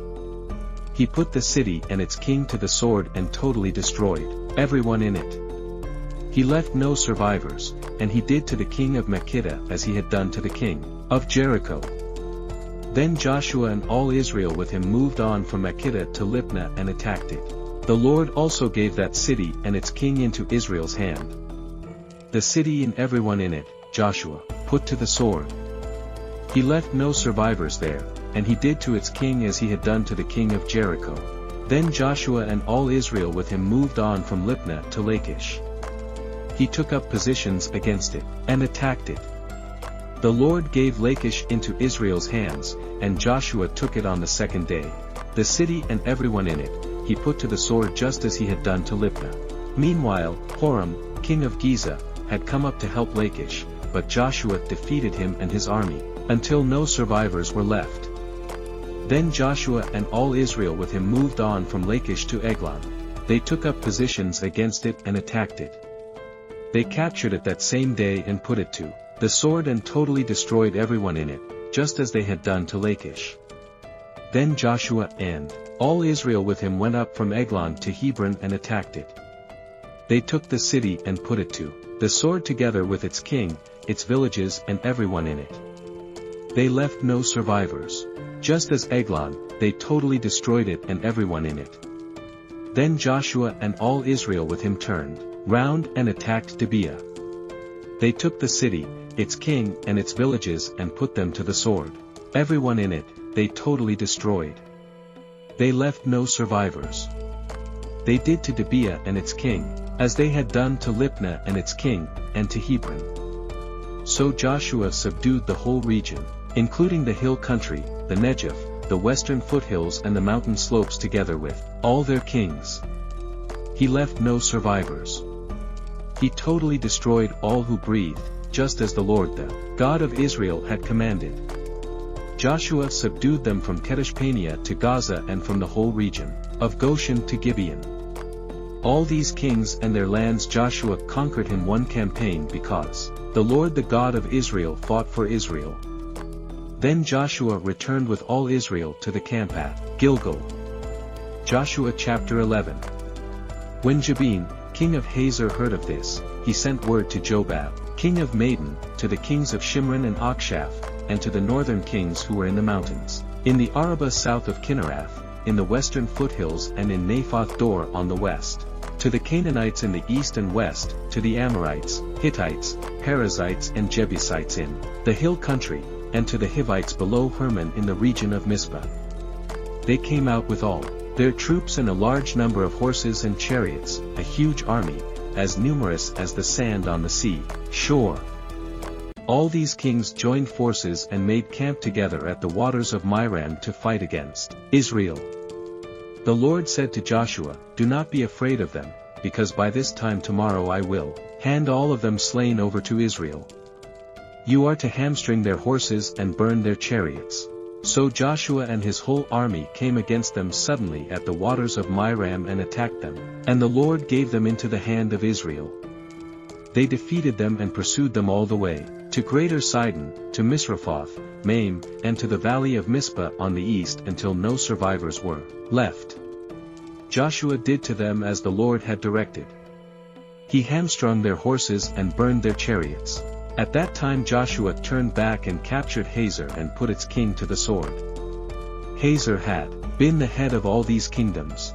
He put the city and its king to the sword and totally destroyed everyone in it. He left no survivors, and he did to the king of Makkedah as he had done to the king of Jericho. Then Joshua and all Israel with him moved on from Makkedah to Libnah and attacked it. The Lord also gave that city and its king into Israel's hand. The city and everyone in it, Joshua put to the sword. He left no survivors there, and he did to its king as he had done to the king of Jericho. Then Joshua and all Israel with him moved on from Libnah to Lachish. He took up positions against it, and attacked it. The Lord gave Lachish into Israel's hands, and Joshua took it on the 2nd day. The city and everyone in it, he put to the sword just as he had done to Libnah. Meanwhile, Horam, king of Giza, had come up to help Lachish, but Joshua defeated him and his army, until no survivors were left. Then Joshua and all Israel with him moved on from Lachish to Eglon. They took up positions against it and attacked it. They captured it that same day and put it to the sword and totally destroyed everyone in it, just as they had done to Lachish. Then Joshua and all Israel with him went up from Eglon to Hebron and attacked it. They took the city and put it to the sword together with its king, its villages and everyone in it. They left no survivors. Just as Eglon, they totally destroyed it and everyone in it. Then Joshua and all Israel with him turned round and attacked Gibeah. They took the city, its king and its villages and put them to the sword. Everyone in it, they totally destroyed. They left no survivors. They did to Gibeah and its king, as they had done to Libnah and its king, and to Hebron. So Joshua subdued the whole region, including the hill country, the Negev, the western foothills and the mountain slopes together with all their kings. He left no survivors. He totally destroyed all who breathed, just as the Lord the God of Israel had commanded. Joshua subdued them from Kadesh-Barnea to Gaza and from the whole region of Goshen to Gibeon. All these kings and their lands Joshua conquered in one campaign because the Lord the God of Israel fought for Israel. Then Joshua returned with all Israel to the camp at Gilgal. Joshua chapter 11. When Jabin, king of Hazor heard of this, he sent word to Jobab, king of Madon, to the kings of Shimron and Akshaph, and to the northern kings who were in the mountains, in the Arabah south of Kinnerath, in the western foothills and in Naphoth Dor on the west, to the Canaanites in the east and west, to the Amorites, Hittites, Perizzites and Jebusites in the hill country, and to the Hivites below Hermon in the region of Mizpah. They came out with all their troops and a large number of horses and chariots, a huge army, as numerous as the sand on the sea shore. All these kings joined forces and made camp together at the waters of Miram to fight against Israel. The Lord said to Joshua, "Do not be afraid of them, because by this time tomorrow I will hand all of them slain over to Israel. You are to hamstring their horses and burn their chariots." So Joshua and his whole army came against them suddenly at the waters of Miram and attacked them, and the Lord gave them into the hand of Israel. They defeated them and pursued them all the way, to Greater Sidon, to Misrephoth, Maim, and to the valley of Mizpah on the east until no survivors were left. Joshua did to them as the Lord had directed. He hamstrung their horses and burned their chariots. At that time Joshua turned back and captured Hazor and put its king to the sword. Hazor had been the head of all these kingdoms.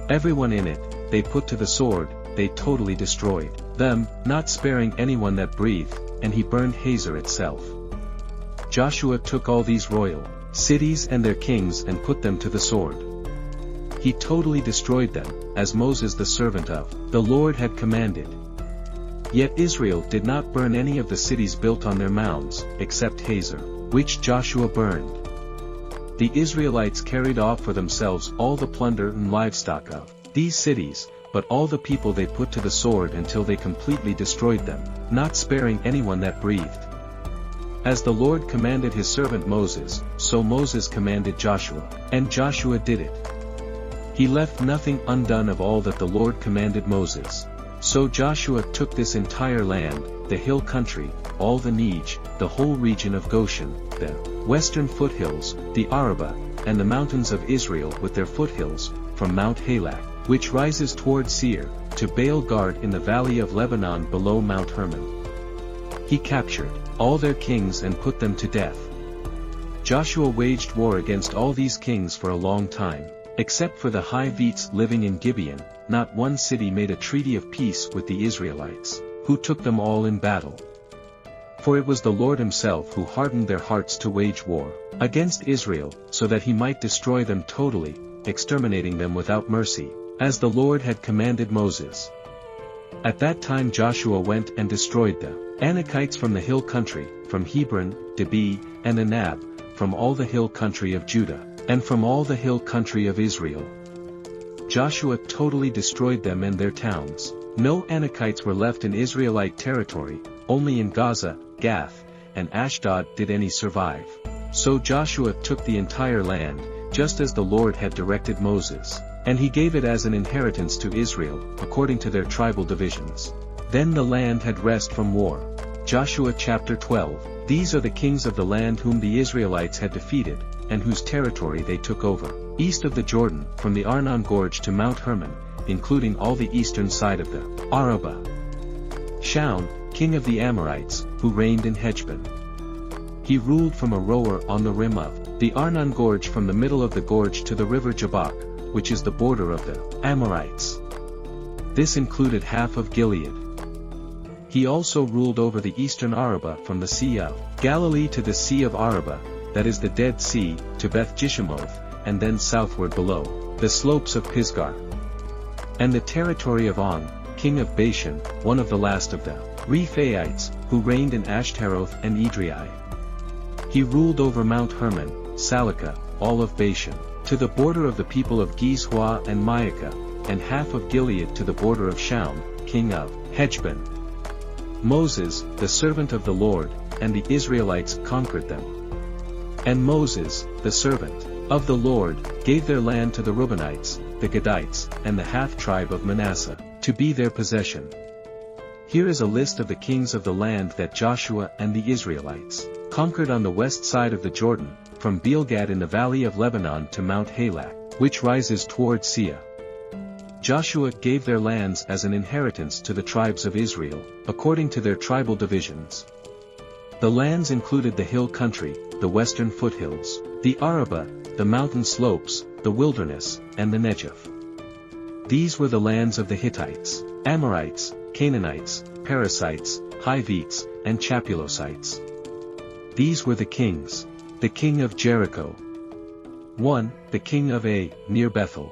Everyone in it, they put to the sword, they totally destroyed them, not sparing anyone that breathed, and he burned Hazor itself. Joshua took all these royal cities and their kings and put them to the sword. He totally destroyed them, as Moses the servant of the Lord had commanded. Yet Israel did not burn any of the cities built on their mounds, except Hazor, which Joshua burned. The Israelites carried off for themselves all the plunder and livestock of these cities, but all the people they put to the sword until they completely destroyed them, not sparing anyone that breathed. As the Lord commanded his servant Moses, so Moses commanded Joshua, and Joshua did it. He left nothing undone of all that the Lord commanded Moses. So Joshua took this entire land, the hill country, all the Negev, the whole region of Goshen, the western foothills, the Arabah, and the mountains of Israel with their foothills, from Mount Halak, which rises toward Seir, to Baal-Gad in the valley of Lebanon below Mount Hermon. He captured all their kings and put them to death. Joshua waged war against all these kings for a long time. Except for the Hivites living in Gibeon, not one city made a treaty of peace with the Israelites, who took them all in battle. For it was the Lord himself who hardened their hearts to wage war against Israel, so that he might destroy them totally, exterminating them without mercy, as the Lord had commanded Moses. At that time Joshua went and destroyed the Anakites from the hill country, from Hebron, Debir, and Anab, from all the hill country of Judah, and from all the hill country of Israel. Joshua totally destroyed them and their towns. No Anakites were left in Israelite territory, only in Gaza, Gath, and Ashdod did any survive. So Joshua took the entire land, just as the Lord had directed Moses, and he gave it as an inheritance to Israel, according to their tribal divisions. Then the land had rest from war. Joshua chapter 12. These are the kings of the land whom the Israelites had defeated, and whose territory they took over, east of the Jordan, from the Arnon Gorge to Mount Hermon, including all the eastern side of the Arabah. Shaun, king of the Amorites, who reigned in Heshbon. He ruled from Aroer on the rim of the Arnon Gorge, from the middle of the gorge to the river Jabbok, which is the border of the Amorites. This included half of Gilead. He also ruled over the eastern Arabah from the Sea of Galilee to the Sea of Arabah, that is the Dead Sea, to Beth Jeshimoth, and then southward below the slopes of Pisgah. And the territory of On, king of Bashan, one of the last of the Rephaites, who reigned in Ashtaroth and Edrei. He ruled over Mount Hermon, Salakah, all of Bashan, to the border of the people of Gizhua and Maacah, and half of Gilead to the border of Shaun, king of Heshbon. Moses, the servant of the Lord, and the Israelites conquered them. And Moses, the servant of the Lord, gave their land to the Reubenites, the Gadites, and the half-tribe of Manasseh, to be their possession. Here is a list of the kings of the land that Joshua and the Israelites conquered on the west side of the Jordan, from Beelgad in the valley of Lebanon to Mount Halak, which rises toward Sia. Joshua gave their lands as an inheritance to the tribes of Israel, according to their tribal divisions. The lands included the hill country, the western foothills, the Arabah, the mountain slopes, the wilderness, and the Negev. These were the lands of the Hittites, Amorites, Canaanites, Perizzites, Hivites, and Chapulosites. These were the kings. The king of Jericho. 1. The king of Ai, near Bethel.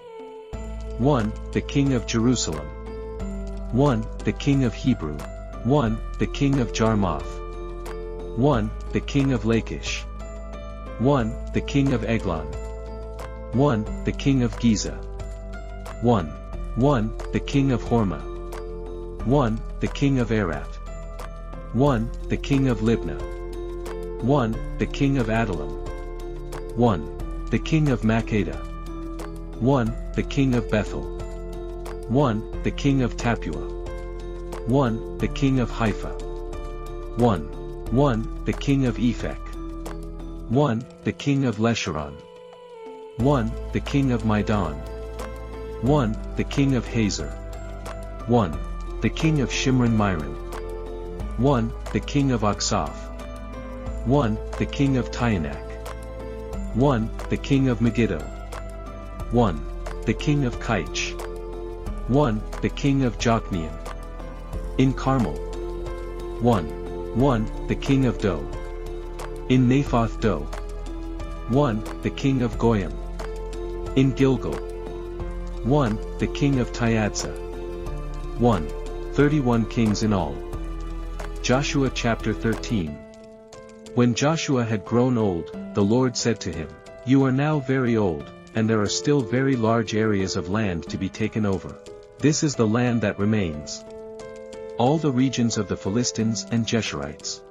1. The king of Jerusalem. 1. The king of Hebrew. 1. The king of Jarmuth. 1. The king of Lachish. 1. The king of Eglon. 1. The king of Giza. 1. 1. The king of Hormah. 1. The king of Arath. 1. The king of Libnah. 1. The king of Adullam. 1. The king of Makkedah. 1. The king of Bethel. 1. The king of Tappuah. 1. The king of Haifa. 1. 1. The king of Ephek. 1. The king of Lesharon. 1. The king of Meidon. 1. The king of Hazor. 1. The king of Shimron Myron. 1. The king of Oxoph. 1. The king of Taanach. 1. The king of Megiddo. 1. The king of Kaich. 1. The king of Jokneam. In Carmel. 1. 1. The king of Do. In Naphoth Do. 1. The king of Goyim. In Gilgal. 1. The king of Tiadzah. 1. 31 kings in all. Joshua chapter 13. When Joshua had grown old, the Lord said to him, "You are now very old, and there are still very large areas of land to be taken over. This is the land that remains. All the regions of the Philistines and Geshurites.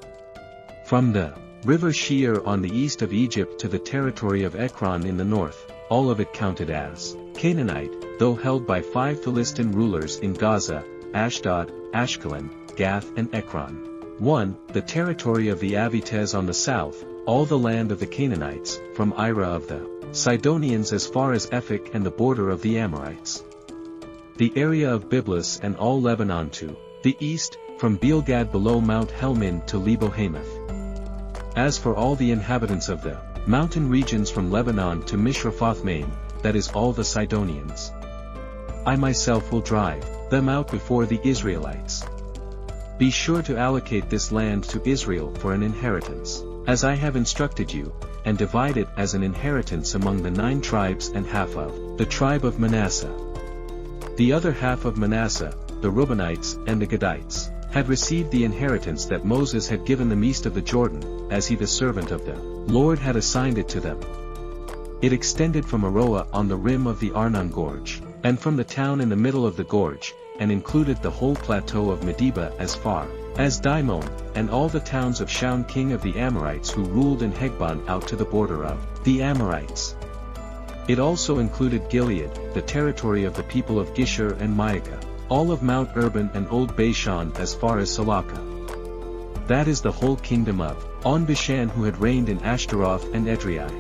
From the river Shear on the east of Egypt to the territory of Ekron in the north, all of it counted as Canaanite, though held by 5 Philistine rulers in Gaza, Ashdod, Ashkelon, Gath and Ekron. 1. The territory of the Avites on the south, all the land of the Canaanites, from Ira of the Sidonians as far as Ephek and the border of the Amorites. The area of Byblos and all Lebanon to the east, from Beelgad below Mount Helmin to Lebo Hamath. As for all the inhabitants of the mountain regions from Lebanon to Mishrophoth-Maim, that is all the Sidonians. I myself will drive them out before the Israelites. Be sure to allocate this land to Israel for an inheritance, as I have instructed you, and divide it as an inheritance among the 9 tribes and half of the tribe of Manasseh. The other half of Manasseh, the Reubenites and the Gadites, had received the inheritance that Moses had given them east of the Jordan, as he the servant of the Lord had assigned it to them. It extended from Aroah on the rim of the Arnon Gorge, and from the town in the middle of the gorge, and included the whole plateau of Medeba as far as Dimon, and all the towns of Shaun king of the Amorites who ruled in Hegbon out to the border of the Amorites. It also included Gilead, the territory of the people of Gishur and Maacah, all of Mount Urban and Old Bashan as far as Salakah. That is the whole kingdom of On Bashan who had reigned in Ashtaroth and Edrei.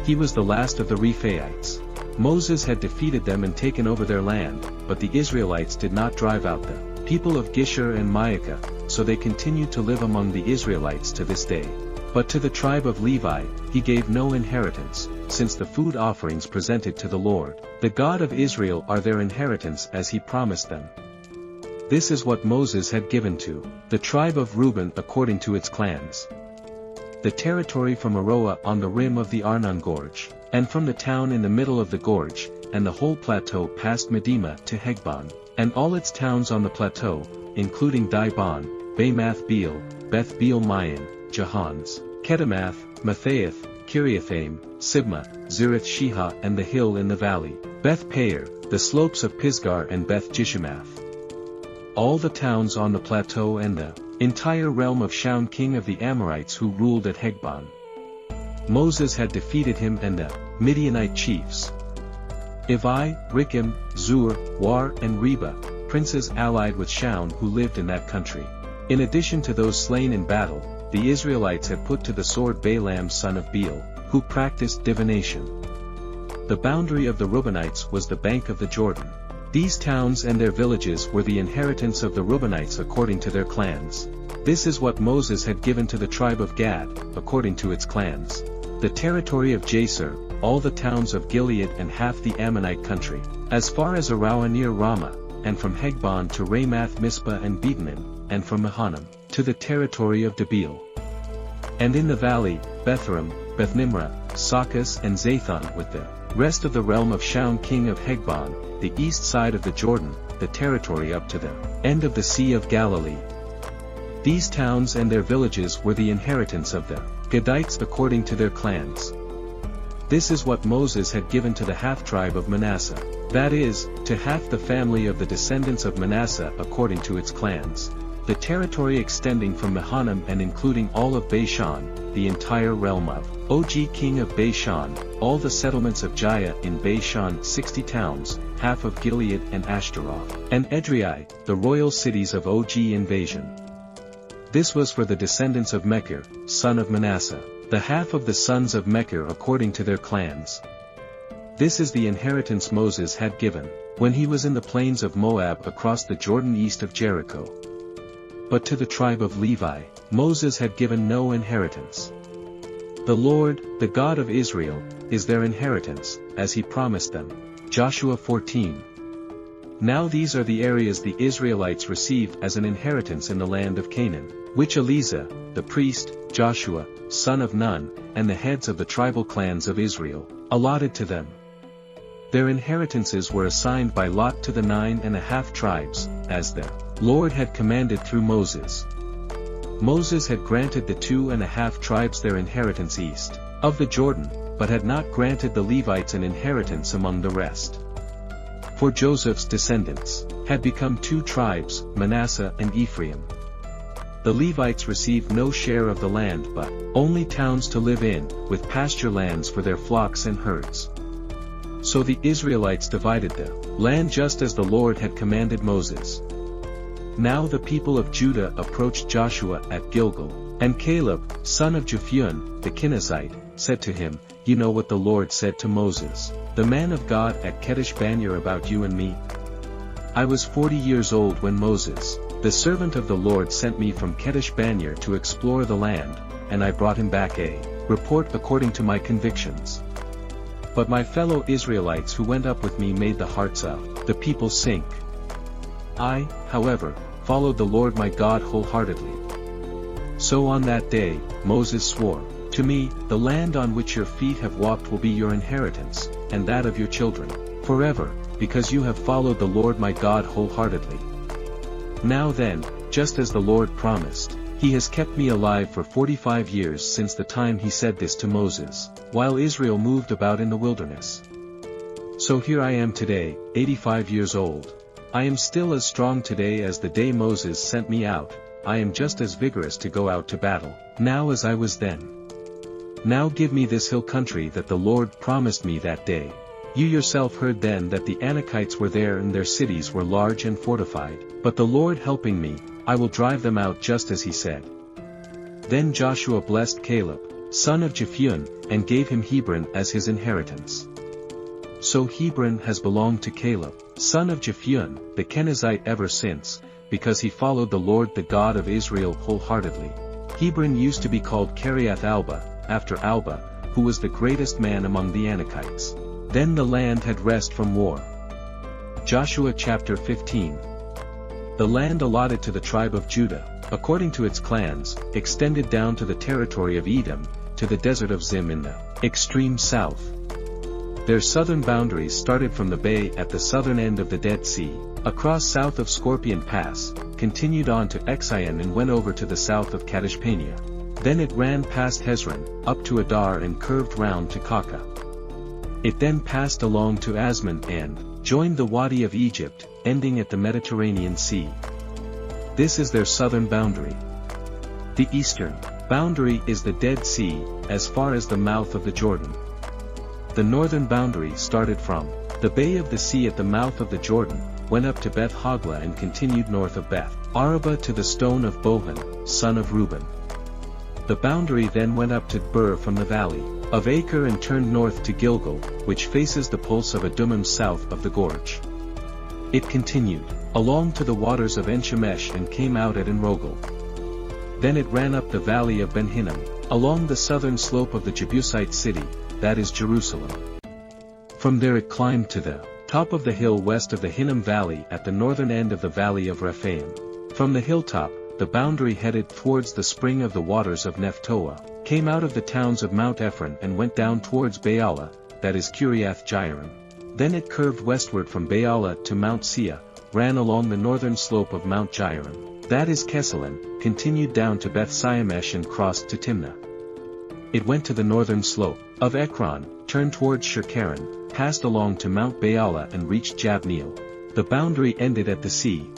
He was the last of the Rephaites. Moses had defeated them and taken over their land, but the Israelites did not drive out the people of Gishur and Maacah, so they continued to live among the Israelites to this day. But to the tribe of Levi, he gave no inheritance, since the food offerings presented to the Lord, the God of Israel, are their inheritance as he promised them. This is what Moses had given to the tribe of Reuben according to its clans. The territory from Aroah on the rim of the Arnon Gorge, and from the town in the middle of the gorge, and the whole plateau past Medema to Hegbon, and all its towns on the plateau, including Dibon, Bamath Beel, Beth Beel Mayan, Jahans, Kedemoth, Matthaith, Kiriathaim, Sibmah, Zereth Shihah and the hill in the valley, Beth Peor, the slopes of Pisgah and Beth Jishmath. All the towns on the plateau and the entire realm of Shaun king of the Amorites who ruled at Hegbon. Moses had defeated him and the Midianite chiefs. Evi, Rechim, Zur, War and Reba, princes allied with Shaun who lived in that country. In addition to those slain in battle, the Israelites had put to the sword Balaam son of Beal, who practiced divination. The boundary of the Reubenites was the bank of the Jordan. These towns and their villages were the inheritance of the Reubenites according to their clans. This is what Moses had given to the tribe of Gad, according to its clans. The territory of Jaser, all the towns of Gilead and half the Ammonite country, as far as Aroah near Ramah, and from Hegbon to Ramath Mizpah and Bedanim, and from Mahanaim, to the territory of Debeel. And in the valley, Betharam, Bethnimrah, Sakkas and Zathon with the rest of the realm of Shaun king of Hegbon, the east side of the Jordan, the territory up to the end of the Sea of Galilee. These towns and their villages were the inheritance of the Gadites according to their clans. This is what Moses had given to the half-tribe of Manasseh, that is, to half the family of the descendants of Manasseh according to its clans. The territory extending from Mahanaim and including all of Bashan, the entire realm of Og king of Bashan, all the settlements of Jaya in Bashan 60 towns, half of Gilead and Ashtaroth, and Edrei, the royal cities of Og invasion. This was for the descendants of Mechir, son of Manasseh, the half of the sons of Mechir according to their clans. This is the inheritance Moses had given, when he was in the plains of Moab across the Jordan east of Jericho. But to the tribe of Levi, Moses had given no inheritance. The Lord, the God of Israel, is their inheritance, as he promised them. Joshua 14. Now these are the areas the Israelites received as an inheritance in the land of Canaan, which Eleazar, the priest, Joshua, son of Nun, and the heads of the tribal clans of Israel, allotted to them. Their inheritances were assigned by lot to the 9.5 tribes, as the Lord had commanded through Moses. Moses had granted the 2.5 tribes their inheritance east of the Jordan, but had not granted the Levites an inheritance among the rest. For Joseph's descendants had become 2 tribes, Manasseh and Ephraim. The Levites received no share of the land but only towns to live in, with pasture lands for their flocks and herds. So the Israelites divided the land just as the Lord had commanded Moses. Now the people of Judah approached Joshua at Gilgal, and Caleb, son of Jephunneh, the Kenizzite, said to him, "You know what the Lord said to Moses, the man of God at Kadesh Barnea about you and me? I was 40 years old when Moses, the servant of the Lord, sent me from Kadesh Barnea to explore the land, and I brought him back a report according to my convictions. But my fellow Israelites who went up with me made the hearts of the people sink. I, however, followed the Lord my God wholeheartedly. So on that day, Moses swore to me, the land on which your feet have walked will be your inheritance, and that of your children, forever, because you have followed the Lord my God wholeheartedly. Now then, just as the Lord promised, he has kept me alive for 45 years since the time he said this to Moses, while Israel moved about in the wilderness. So here I am today, 85 years old. I am still as strong today as the day Moses sent me out. I am just as vigorous to go out to battle, now as I was then. Now give me this hill country that the Lord promised me that day. You yourself heard then that the Anakites were there and their cities were large and fortified, but the Lord helping me, I will drive them out just as he said." Then Joshua blessed Caleb, son of Jephun, and gave him Hebron as his inheritance. So Hebron has belonged to Caleb, son of Jephun, the Kenizzite ever since, because he followed the Lord the God of Israel wholeheartedly. Hebron used to be called Kiriath Alba, after Alba, who was the greatest man among the Anakites. Then the land had rest from war. Joshua chapter 15. The land allotted to the tribe of Judah, according to its clans, extended down to the territory of Edom, to the desert of Zim in the extreme south. Their southern boundaries started from the bay at the southern end of the Dead Sea, across south of Scorpion Pass, continued on to Exaion and went over to the south of Kadeshpanea. Then it ran past Hezron, up to Adar and curved round to Kaka. It then passed along to Asmon and joined the Wadi of Egypt, ending at the Mediterranean Sea. This is their southern boundary. The eastern boundary is the Dead Sea, as far as the mouth of the Jordan. The northern boundary started from the Bay of the Sea at the mouth of the Jordan, went up to Beth Hogla and continued north of Beth Araba to the stone of Bohan, son of Reuben. The boundary then went up to Bur from the valley of Acre and turned north to Gilgal, which faces the pulse of Adumim south of the gorge. It continued along to the waters of En-Shemesh and came out at En-Rogel. Then it ran up the valley of Ben Hinnom, along the southern slope of the Jebusite city, that is Jerusalem. From there it climbed to the top of the hill west of the Hinnom Valley at the northern end of the valley of Rephaim. From the hilltop, the boundary headed towards the spring of the waters of Nephtoah, came out of the towns of Mount Ephron and went down towards Baalah, that is Kiriath Jearim. Then it curved westward from Baalah to Mount Seah, ran along the northern slope of Mount Jearim, that is Kesalon, continued down to Beth Shemesh and crossed to Timnah. It went to the northern slope of Ekron, turned towards Shirkaron, passed along to Mount Baalah and reached Jabneel. The boundary ended at the sea.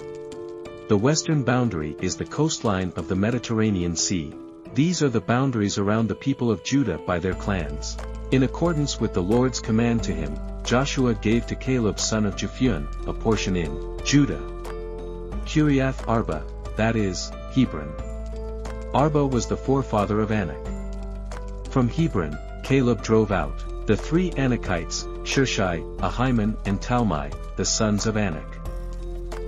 The western boundary is the coastline of the Mediterranean Sea. These are the boundaries around the people of Judah by their clans. In accordance with the Lord's command to him, Joshua gave to Caleb son of Jephun a portion in Judah. Kiriath Arba, that is, Hebron. Arba was the forefather of Anak. From Hebron, Caleb drove out the three Anakites, Shirshai, Ahiman and Talmai, the sons of Anak.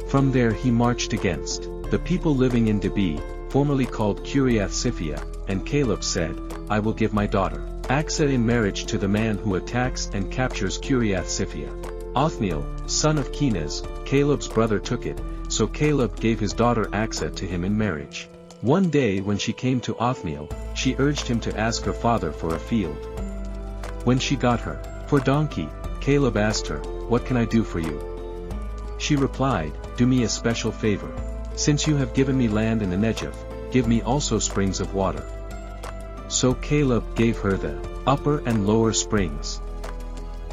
From there he marched against the people living in Debir, formerly called Kiriath Siphia, and Caleb said, I will give my daughter Aksa in marriage to the man who attacks and captures Kiriath Siphia. Othniel, son of Kenaz, Caleb's brother took it, so Caleb gave his daughter Aksa to him in marriage. One day when she came to Othniel, she urged him to ask her father for a field. When she got her for donkey, Caleb asked her, What can I do for you? She replied, Do me a special favor. Since you have given me land in the Negev, give me also springs of water. So Caleb gave her the upper and lower springs.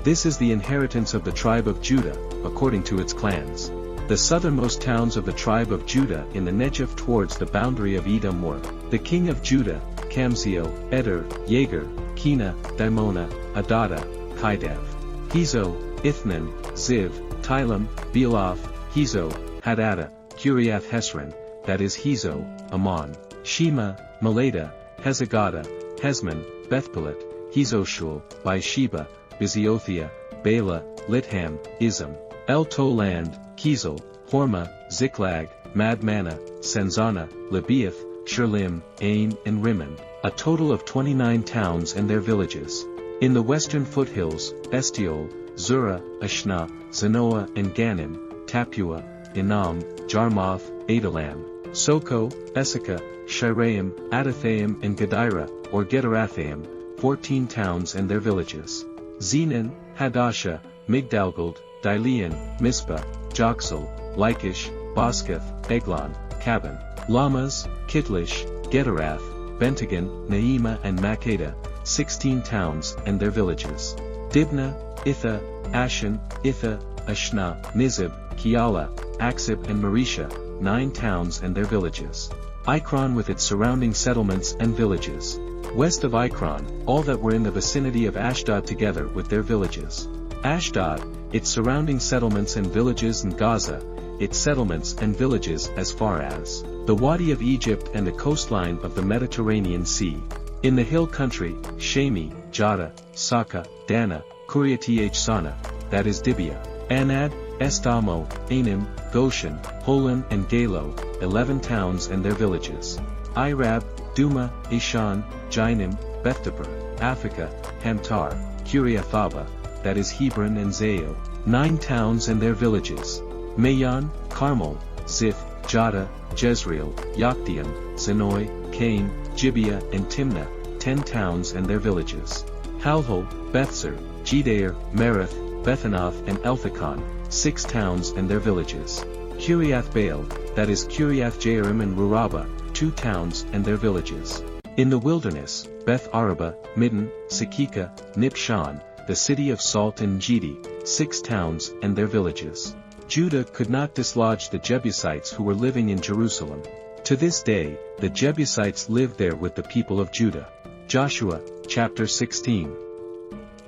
This is the inheritance of the tribe of Judah, according to its clans. The southernmost towns of the tribe of Judah in the Negev towards the boundary of Edom were the king of Judah, Kamzeel, Eder, Yeger, Kena, Dimona, Adada, Kidev, Hizo, Ithnan, Ziv, Tilam, Bealoth, Hizo, Hadada, Kiriath Hesron, that is Hizo, Ammon, Shema, Meleda, Hezagada, Hesmon, Bethpelet, Hizoshul, Bathsheba, Biziothia, Bela, Litham, Izam, El Toland, Kizel, Horma, Ziklag, Madmana, Senzana, Lebeath, Shurlim, Ain and Rimmon, a total of 29 towns and their villages. In the western foothills, Estiol, Zurah, Ashna, Zanoah and Ganim, Tapua, Enam, Jarmoth, Adalam, Soko, Eseka, Shiraim, Adathaim and Gedira, or Gederathaim, 14 towns and their villages. Zenan, Hadasha, Migdalgald, Dilean, Mizpah, Joxel, Lachish, Bosketh, Eglon, Caban, Lamas, Kitlish, Gederath, Bentagan, Naima and Makeda, 16 towns and their villages. Dibna, Itha, Ashan, Itha, Ashna, Nizib, Kiala, Aksib and Marisha, 9 towns and their villages. Ikron with its surrounding settlements and villages. West of Ikron, all that were in the vicinity of Ashdod together with their villages. Ashdod, its surrounding settlements and villages, and Gaza, its settlements and villages as far as the Wadi of Egypt and the coastline of the Mediterranean Sea. In the hill country, Shami, Jada, Saka, Dana, Kuriath Sana, that is Dibia, Anad, Estamo, Anim, Goshen, Holon and Galo, 11 towns and their villages. Irab, Duma, Ishan, Jinim, Bethdeber, Aphica, Hamtar, Kiriathaba, that is Hebron and Zeo, 9 towns and their villages. Mayon, Carmel, Ziph, Jada, Jezreel, Yokdeam, Zenoi, Cain, Gibeah and Timnah, 10 towns and their villages. Halhol, Bethzer, Jedair, Merith, Bethanath and Elthekon, 6 towns and their villages. Kiriath Baal, that is Kiriath Jearim and Ruraba, 2 towns and their villages. In the wilderness, Beth Araba, Midden, Sekika, Nipshan, the city of Salt and Gedi, 6 towns and their villages. Judah could not dislodge the Jebusites who were living in Jerusalem. To this day, the Jebusites lived there with the people of Judah. Joshua, chapter 16.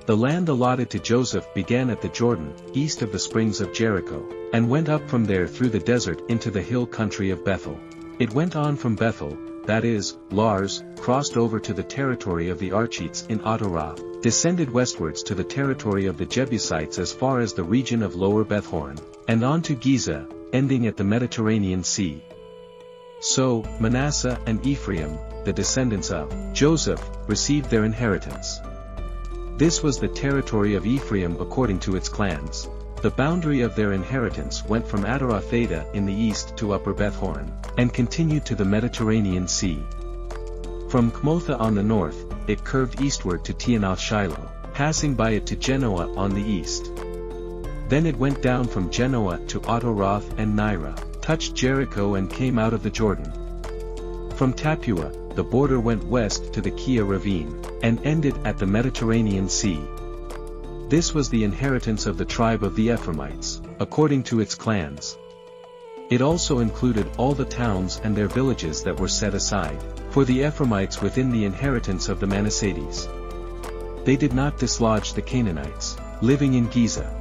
The land allotted to Joseph began at the Jordan, east of the springs of Jericho, and went up from there through the desert into the hill country of Bethel. It went on from Bethel, that is, Lars, crossed over to the territory of the Archites in Ataroth, descended westwards to the territory of the Jebusites as far as the region of Lower Bethhoron, and on to Giza, ending at the Mediterranean Sea. So, Manasseh and Ephraim, the descendants of Joseph, received their inheritance. This was the territory of Ephraim according to its clans. The boundary of their inheritance went from Ataroth in the east to Upper Bethhoron, and continued to the Mediterranean Sea. From Chmotha on the north, it curved eastward to Tianath Shiloh, passing by it to Genoa on the east. Then it went down from Genoa to Ataroth and Nira, touched Jericho and came out of the Jordan. From Tapua, the border went west to the Kia ravine, and ended at the Mediterranean Sea. This was the inheritance of the tribe of the Ephraimites, according to its clans. It also included all the towns and their villages that were set aside for the Ephraimites within the inheritance of the Manassades. They did not dislodge the Canaanites, living in Giza.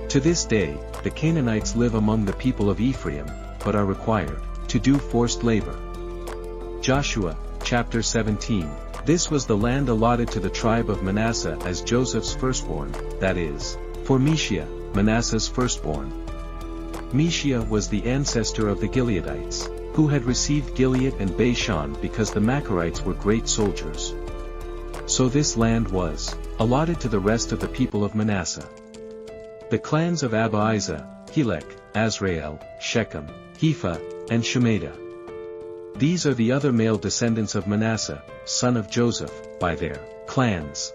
To this day, the Canaanites live among the people of Ephraim, but are required to do forced labor. Joshua, chapter 17. This was the land allotted to the tribe of Manasseh as Joseph's firstborn, that is, for Meshia, Manasseh's firstborn. Meshia was the ancestor of the Gileadites, who had received Gilead and Bashan because the Macharites were great soldiers. So this land was allotted to the rest of the people of Manasseh. The clans of Abiezer, Helek, Azrael, Shechem, Hepha, and Shemaiah. These are the other male descendants of Manasseh, son of Joseph, by their clans.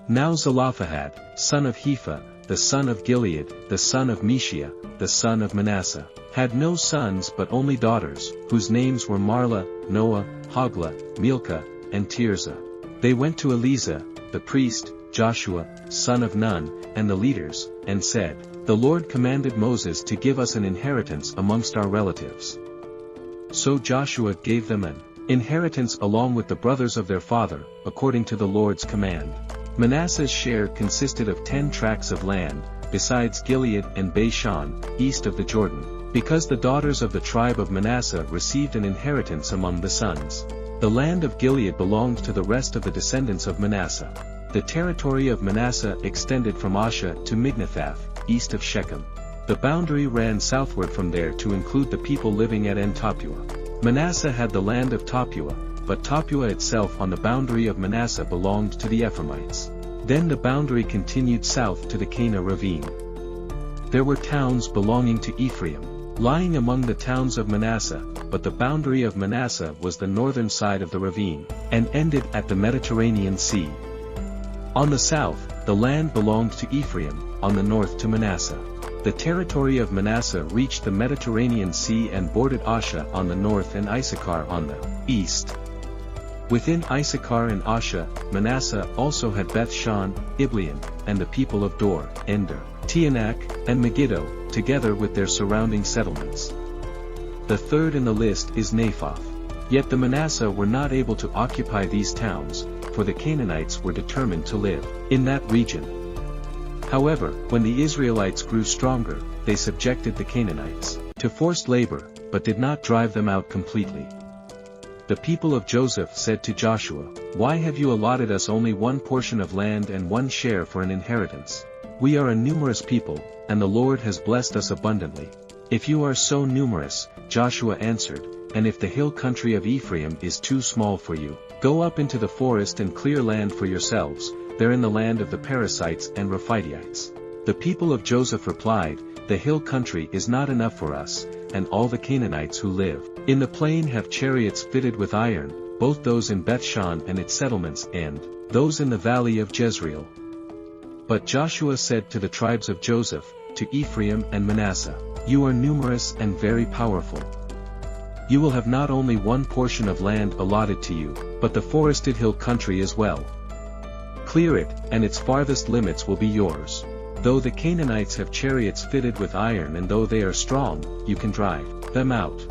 Now Zelophehad, son of Hepha, the son of Gilead, the son of Meshia, the son of Manasseh, had no sons but only daughters, whose names were Marla, Noah, Hoglah, Milcah, and Tirzah. They went to Eleazar, the priest, Joshua, son of Nun, and the leaders, and said, "The Lord commanded Moses to give us an inheritance amongst our relatives." So Joshua gave them an inheritance along with the brothers of their father, according to the Lord's command. Manasseh's share consisted of 10 tracts of land, besides Gilead and Bashan, east of the Jordan, because the daughters of the tribe of Manasseh received an inheritance among the sons. The land of Gilead belonged to the rest of the descendants of Manasseh. The territory of Manasseh extended from Asha to Mignathah, east of Shechem. The boundary ran southward from there to include the people living at En-Tapua. Manasseh had the land of Tapua, but Tapua itself on the boundary of Manasseh belonged to the Ephraimites. Then the boundary continued south to the Cana ravine. There were towns belonging to Ephraim, lying among the towns of Manasseh, but the boundary of Manasseh was the northern side of the ravine, and ended at the Mediterranean Sea. On the south, the land belonged to Ephraim, on the north to Manasseh. The territory of Manasseh reached the Mediterranean Sea and bordered Asha on the north and Issachar on the east. Within Issachar and Asha, Manasseh also had Beth-shan, Ibleam, and the people of Dor, Ender, Teanak, and Megiddo, together with their surrounding settlements. The third in the list is Naphoth. Yet the Manasseh were not able to occupy these towns, for the Canaanites were determined to live in that region. However, when the Israelites grew stronger, they subjected the Canaanites to forced labor, but did not drive them out completely. The people of Joseph said to Joshua, "Why have you allotted us only one portion of land and one share for an inheritance? We are a numerous people, and the Lord has blessed us abundantly." "If you are so numerous," Joshua answered, "and if the hill country of Ephraim is too small for you, go up into the forest and clear land for yourselves, there in the land of the Perizzites and Rephaites." The people of Joseph replied, "The hill country is not enough for us, and all the Canaanites who live in the plain have chariots fitted with iron, both those in Bethshan and its settlements and those in the valley of Jezreel." But Joshua said to the tribes of Joseph, to Ephraim and Manasseh, "You are numerous and very powerful. You will have not only one portion of land allotted to you, but the forested hill country as well. Clear it, and its farthest limits will be yours. Though the Canaanites have chariots fitted with iron and though they are strong, you can drive them out."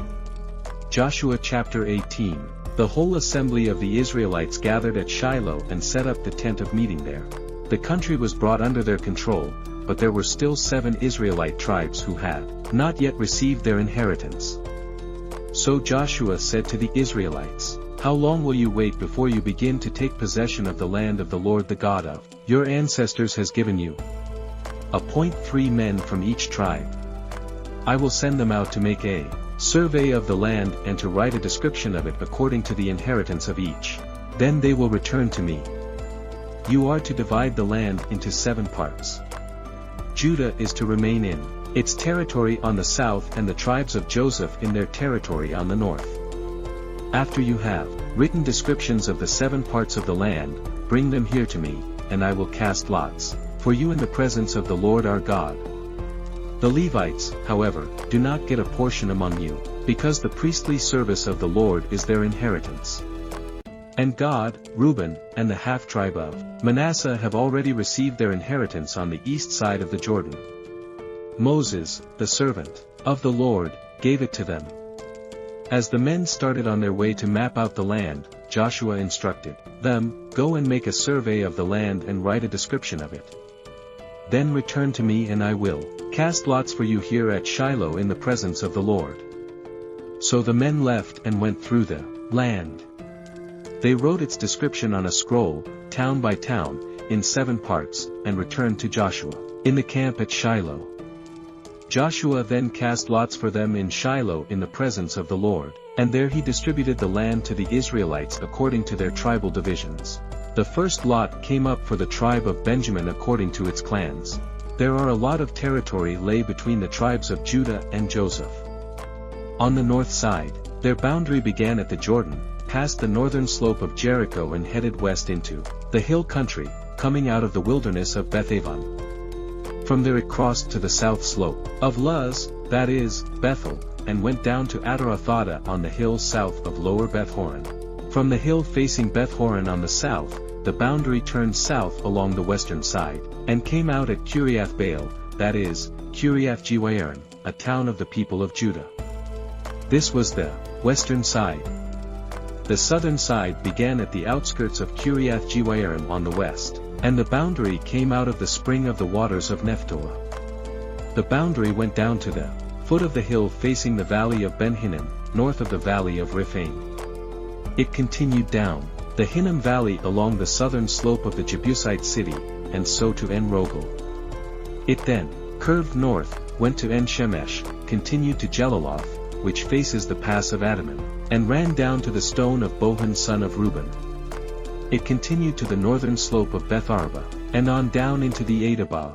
Joshua chapter 18. The whole assembly of the Israelites gathered at Shiloh and set up the tent of meeting there. The country was brought under their control, but there were still 7 Israelite tribes who had not yet received their inheritance. So Joshua said to the Israelites, "How long will you wait before you begin to take possession of the land of the Lord the God of your ancestors has given you? Appoint 3 men from each tribe. I will send them out to make a survey of the land and to write a description of it according to the inheritance of each. Then they will return to me. You are to divide the land into 7 parts. Judah is to remain in its territory on the south and the tribes of Joseph in their territory on the north. After you have written descriptions of the 7 parts of the land, bring them here to me, and I will cast lots for you in the presence of the Lord our God. The Levites, however, do not get a portion among you, because the priestly service of the Lord is their inheritance. And Gad, Reuben, and the half-tribe of Manasseh have already received their inheritance on the east side of the Jordan. Moses, the servant of the Lord, gave it to them." As the men started on their way to map out the land, Joshua instructed them, "Go and make a survey of the land and write a description of it. Then return to me and I will cast lots for you here at Shiloh in the presence of the Lord." So the men left and went through the land. They wrote its description on a scroll, town by town, in 7 parts, and returned to Joshua in the camp at Shiloh. Joshua then cast lots for them in Shiloh in the presence of the Lord, and there he distributed the land to the Israelites according to their tribal divisions. The first lot came up for the tribe of Benjamin according to its clans. There are a lot of territory lay between the tribes of Judah and Joseph. On the north side, their boundary began at the Jordan, passed the northern slope of Jericho and headed west into the hill country, coming out of the wilderness of Beth-aven. From there it crossed to the south slope of Luz, that is, Bethel, and went down to Atarothada on the hill south of Lower Beth-horon. From the hill facing Beth-horon on the south, the boundary turned south along the western side, and came out at Kiriath-baal, that is, Kiriath-jearim, a town of the people of Judah. This was the western side. The southern side began at the outskirts of Kiriath-jearim on the west, and the boundary came out of the spring of the waters of Nephtoah. The boundary went down to the foot of the hill facing the valley of Ben Hinnom, north of the valley of Rephaim. It continued down the Hinnom valley along the southern slope of the Jebusite city, and so to En-rogel. It then curved north, went to En-shemesh, continued to Jelaloth, which faces the pass of Adamim, and ran down to the stone of Bohan son of Reuben. It continued to the northern slope of Beth-arba, and on down into the Adabah.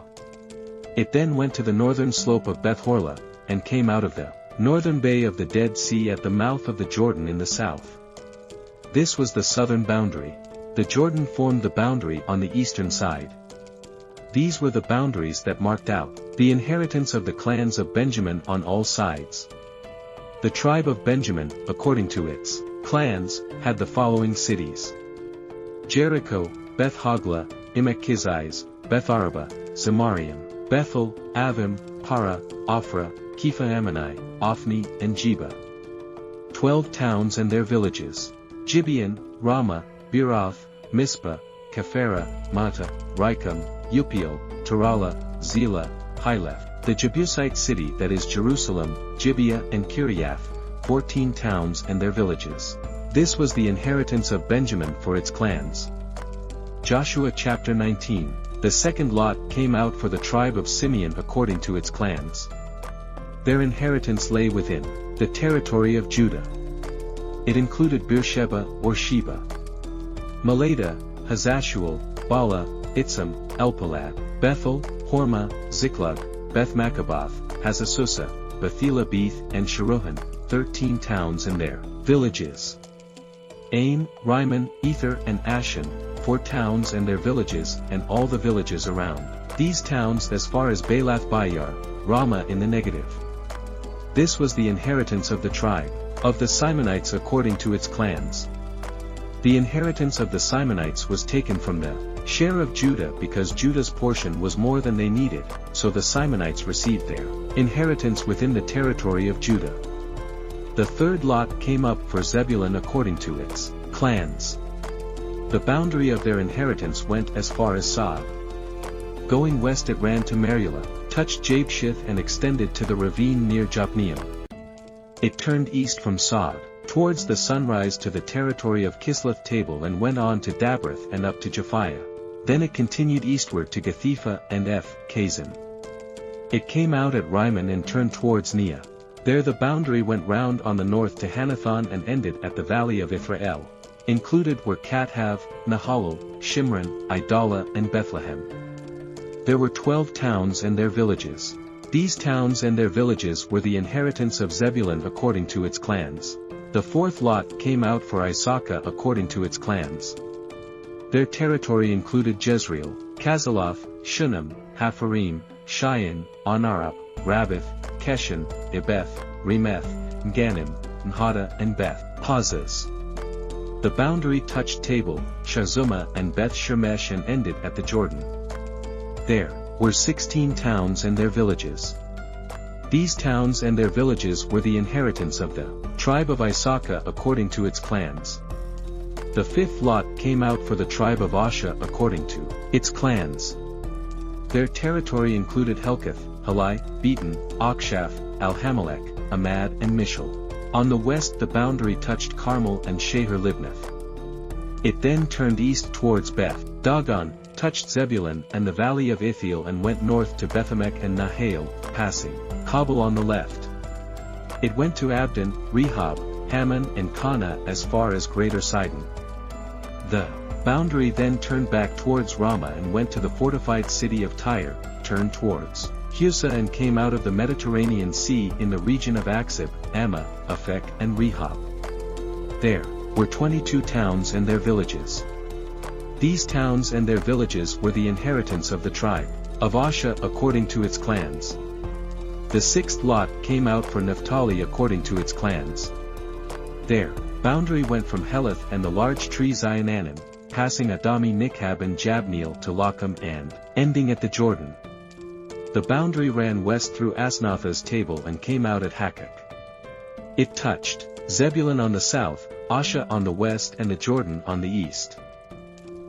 It then went to the northern slope of Beth-horlah, and came out of the northern bay of the Dead Sea at the mouth of the Jordan in the south. This was the southern boundary. The Jordan formed the boundary on the eastern side. These were the boundaries that marked out the inheritance of the clans of Benjamin on all sides. The tribe of Benjamin, according to its clans, had the following cities: Jericho, Beth-hoglah, Emech-keziz, Beth-araba, Zemaraim, Bethel, Avim, Para, Ophrah, Kepha-ammoni, Ophni, and Jeba. 12 towns and their villages: Gibeon, Ramah, Beeroth, Mizpah, Kephara, Mata, Ricam, Upiel, Tarala, Zelah, Hileph, the Jebusite city that is Jerusalem, Gibeah and Kiriath, 14 towns and their villages. This was the inheritance of Benjamin for its clans. Joshua chapter 19. The second lot came out for the tribe of Simeon according to its clans. Their inheritance lay within the territory of Judah. It included Beersheba or Sheba, Meleda, Hazashuel, Bala, Itzam, Elpalad, Bethel, Hormah, Ziklag, Beth-Maccaboth, Hazasusa, Bethela Beth and Sharuhan, 13 towns and their villages. Ain, Rimmon, Ether and Ashan, 4 towns and their villages and all the villages around these towns as far as Baalath Bayar, Ramah in the negative. This was the inheritance of the tribe of the Simonites according to its clans. The inheritance of the Simonites was taken from the share of Judah because Judah's portion was more than they needed, so the Simonites received their inheritance within the territory of Judah. The third lot came up for Zebulun according to its clans. The boundary of their inheritance went as far as Saad. Going west it ran to Marilah, touched Jabshith and extended to the ravine near Jokneam. It turned east from Saad, towards the sunrise to the territory of Kisloth Tabor and went on to Dabrath and up to Japhiah. Then it continued eastward to Gathepha and Kazan. It came out at Rimmon and turned towards Neah. There the boundary went round on the north to Hanathon and ended at the valley of Ithrael. Included were Kathav, Nahalal, Shimron, Idalah and Bethlehem. There were 12 towns and their villages. These towns and their villages were the inheritance of Zebulun according to its clans. The fourth lot came out for Issachar according to its clans. Their territory included Jezreel, Kazeloth, Shunem, Hapharim, Cheyenne, Anarab, Rabbath, Keshan, Ebeth, Remeth, Ganim, Nhada and Beth Pazzaz. The boundary touched Tabor, Shazumah and Beth Shemesh and ended at the Jordan. There were 16 towns and their villages. These towns and their villages were the inheritance of the tribe of Issachar according to its clans. The fifth lot came out for the tribe of Asher according to its clans. Their territory included Helkath, Halai, Beaton, Akshaph, Alhamelech, Amad and Mishal. On the west the boundary touched Carmel and Shahar Libnath. It then turned east towards Beth Dagon, touched Zebulun and the valley of Ithiel and went north to Bethemech and Nahal, passing Kabul on the left. It went to Abdon, Rehob, Hammon and Kana as far as Greater Sidon. The boundary then turned back towards Ramah and went to the fortified city of Tyre, turned towards Husa and came out of the Mediterranean Sea in the region of Aksib, Amma, Aphek and Rehob. There were 22 towns and their villages. These towns and their villages were the inheritance of the tribe of Asher according to its clans. The sixth lot came out for Naphtali according to its clans. Their boundary went from Heleth and the large tree Zionanim, passing Adami Nikhab and Jabneel to Lacham and ending at the Jordan. The boundary ran west through Asnatha's table and came out at Hakak. It touched Zebulun on the south, Asher on the west and the Jordan on the east.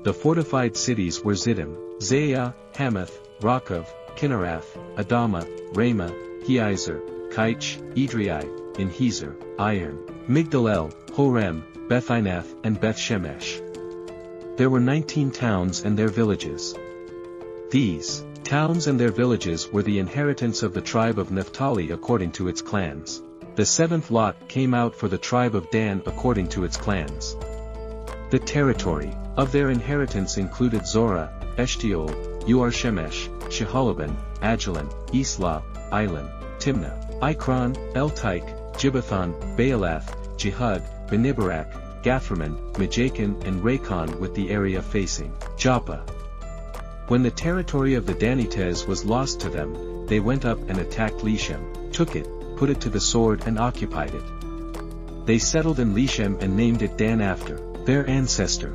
The fortified cities were Ziddim, Zaiah, Hamath, Rakov, Kinnerath, Adama, Ramah, Heizer, Kaich, Edrei, Inhezer, Iron, Migdalel, Horem, Bethinath and Beth-Shemesh. There were 19 towns and their villages. These towns and their villages were the inheritance of the tribe of Naphtali according to its clans. The seventh lot came out for the tribe of Dan according to its clans. The territory of their inheritance included Zorah, Eshtaol, Uar-Shemesh, Shehalaban, Ajalon, Isla, Ilan, Timnah, Ikron, Eltaik, Gibbethon, Baalath, Jehud, Benibarak, Gathrimmon, Majakan and Raycon with the area facing Joppa. When the territory of the Danites was lost to them, they went up and attacked Leshem, took it, put it to the sword and occupied it. They settled in Leshem and named it Dan after their ancestor.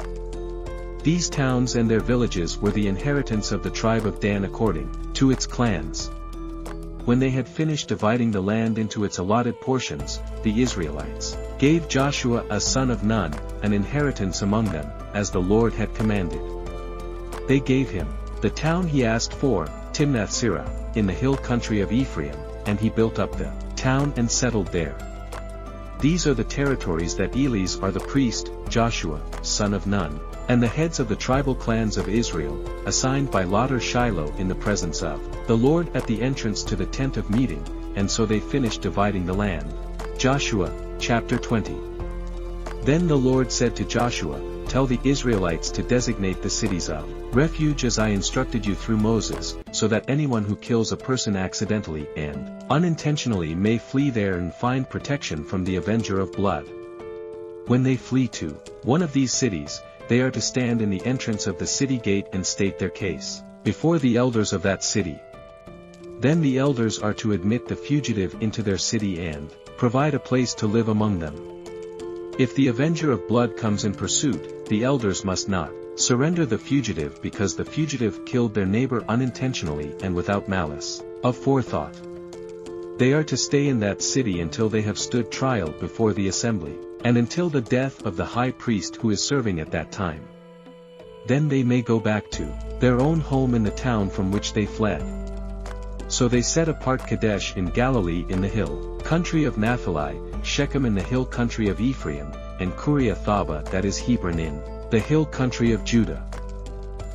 These towns and their villages were the inheritance of the tribe of Dan according to its clans. When they had finished dividing the land into its allotted portions, the Israelites gave Joshua a son of Nun an inheritance among them, as the Lord had commanded. They gave him the town he asked for, Timnath-Serah, in the hill country of Ephraim, and he built up the town and settled there. These are the territories that Eleazar the priest, Joshua, son of Nun, and the heads of the tribal clans of Israel, assigned by lot or Shiloh in the presence of the Lord at the entrance to the tent of meeting, and so they finished dividing the land. Joshua, chapter 20. Then the Lord said to Joshua, "Tell the Israelites to designate the cities of refuge as I instructed you through Moses, so that anyone who kills a person accidentally and unintentionally may flee there and find protection from the avenger of blood. When they flee to one of these cities, they are to stand in the entrance of the city gate and state their case before the elders of that city. Then the elders are to admit the fugitive into their city and provide a place to live among them. If the avenger of blood comes in pursuit, the elders must not surrender the fugitive because the fugitive killed their neighbor unintentionally and without malice of forethought. They are to stay in that city until they have stood trial before the assembly, and until the death of the high priest who is serving at that time. Then they may go back to their own home in the town from which they fled." So they set apart Kadesh in Galilee in the hill country of Naphtali, Shechem in the hill country of Ephraim, and Kiriath-arba, that is Hebron, in the hill country of Judah.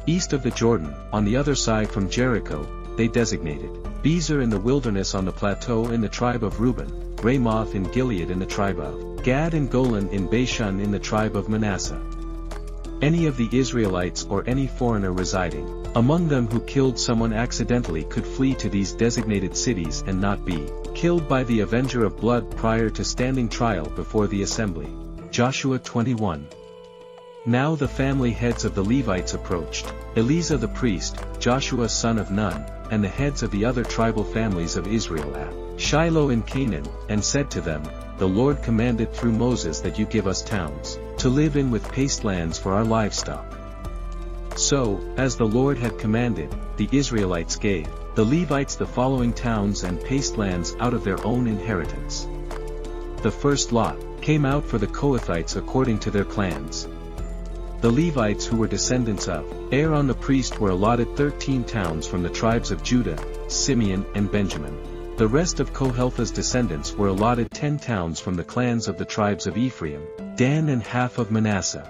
East of the Jordan, on the other side from Jericho, they designated Bezer in the wilderness on the plateau in the tribe of Reuben, Ramoth in Gilead in the tribe of Gad, and Golan in Bashan in the tribe of Manasseh. Any of the Israelites or any foreigner residing among them who killed someone accidentally could flee to these designated cities and not be killed by the avenger of blood prior to standing trial before the assembly. Joshua 21. Now the family heads of the Levites approached Eleazar the priest, Joshua son of Nun, and the heads of the other tribal families of Israel at Shiloh in Canaan, and said to them, "The Lord commanded through Moses that you give us towns to live in with pasture lands for our livestock." So, as the Lord had commanded, the Israelites gave the Levites the following towns and pasture lands out of their own inheritance. The first lot came out for the Kohathites according to their clans. The Levites who were descendants of Aaron the priest were allotted 13 towns from the tribes of Judah, Simeon and Benjamin. The rest of Kohath's descendants were allotted 10 towns from the clans of the tribes of Ephraim, Dan and half of Manasseh.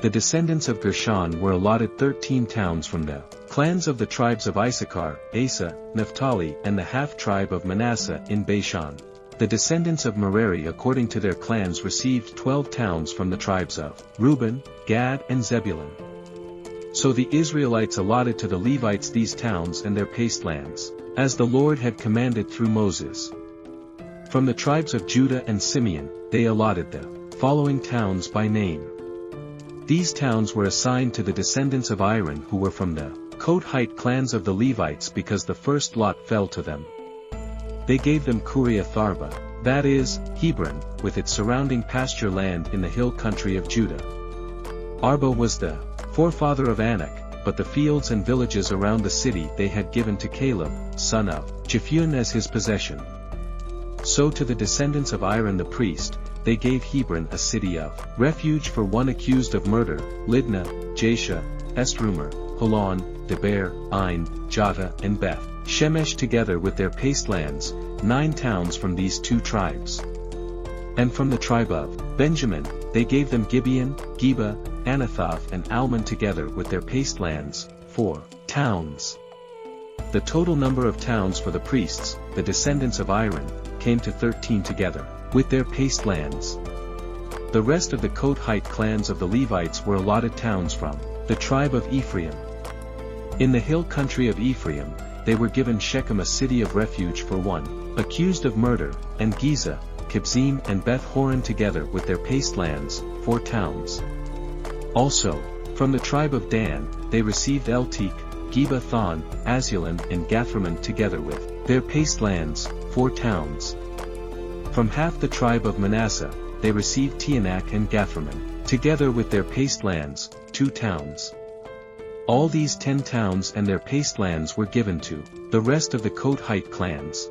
The descendants of Gershon were allotted 13 towns from the clans of the tribes of Issachar, Asa, Naphtali and the half-tribe of Manasseh in Bashan. The descendants of Merari according to their clans received 12 towns from the tribes of Reuben, Gad and Zebulun. So the Israelites allotted to the Levites these towns and their pasture lands, as the Lord had commanded through Moses. From the tribes of Judah and Simeon, they allotted the following towns by name. These towns were assigned to the descendants of Aaron who were from the Kohathite clans of the Levites because the first lot fell to them. They gave them Kiriath-arba, that is, Hebron, with its surrounding pasture land in the hill country of Judah. Arba was the forefather of Anak, but the fields and villages around the city they had given to Caleb, son of Jephunneh as his possession. So to the descendants of Aaron the priest, they gave Hebron a city of refuge for one accused of murder, Libnah, Jasha, Esrumer, Holon, Deber, Ain, Jata and Beth Shemesh together with their pasture lands, 9 towns from these 2 tribes. And from the tribe of Benjamin, they gave them Gibeon, Geba, Anathoth and Almon together with their pasture lands, 4 towns. The total number of towns for the priests, the descendants of Aaron, came to 13 together, with their pasture lands. The rest of the Kohathite clans of the Levites were allotted towns from the tribe of Ephraim. In the hill country of Ephraim, they were given Shechem a city of refuge for one accused of murder, and Giza, Kibzim and Beth Horon together with their pasture lands, 4 towns. Also, from the tribe of Dan, they received Eltek, Geba-thon, Azulon and Gathrimmon together with their pasture lands, 4 towns. From half the tribe of Manasseh, they received Teanak and Gathrimmon, together with their pasture lands, 2 towns. All these 10 towns and their pasture lands were given to the rest of the Kohathite clans.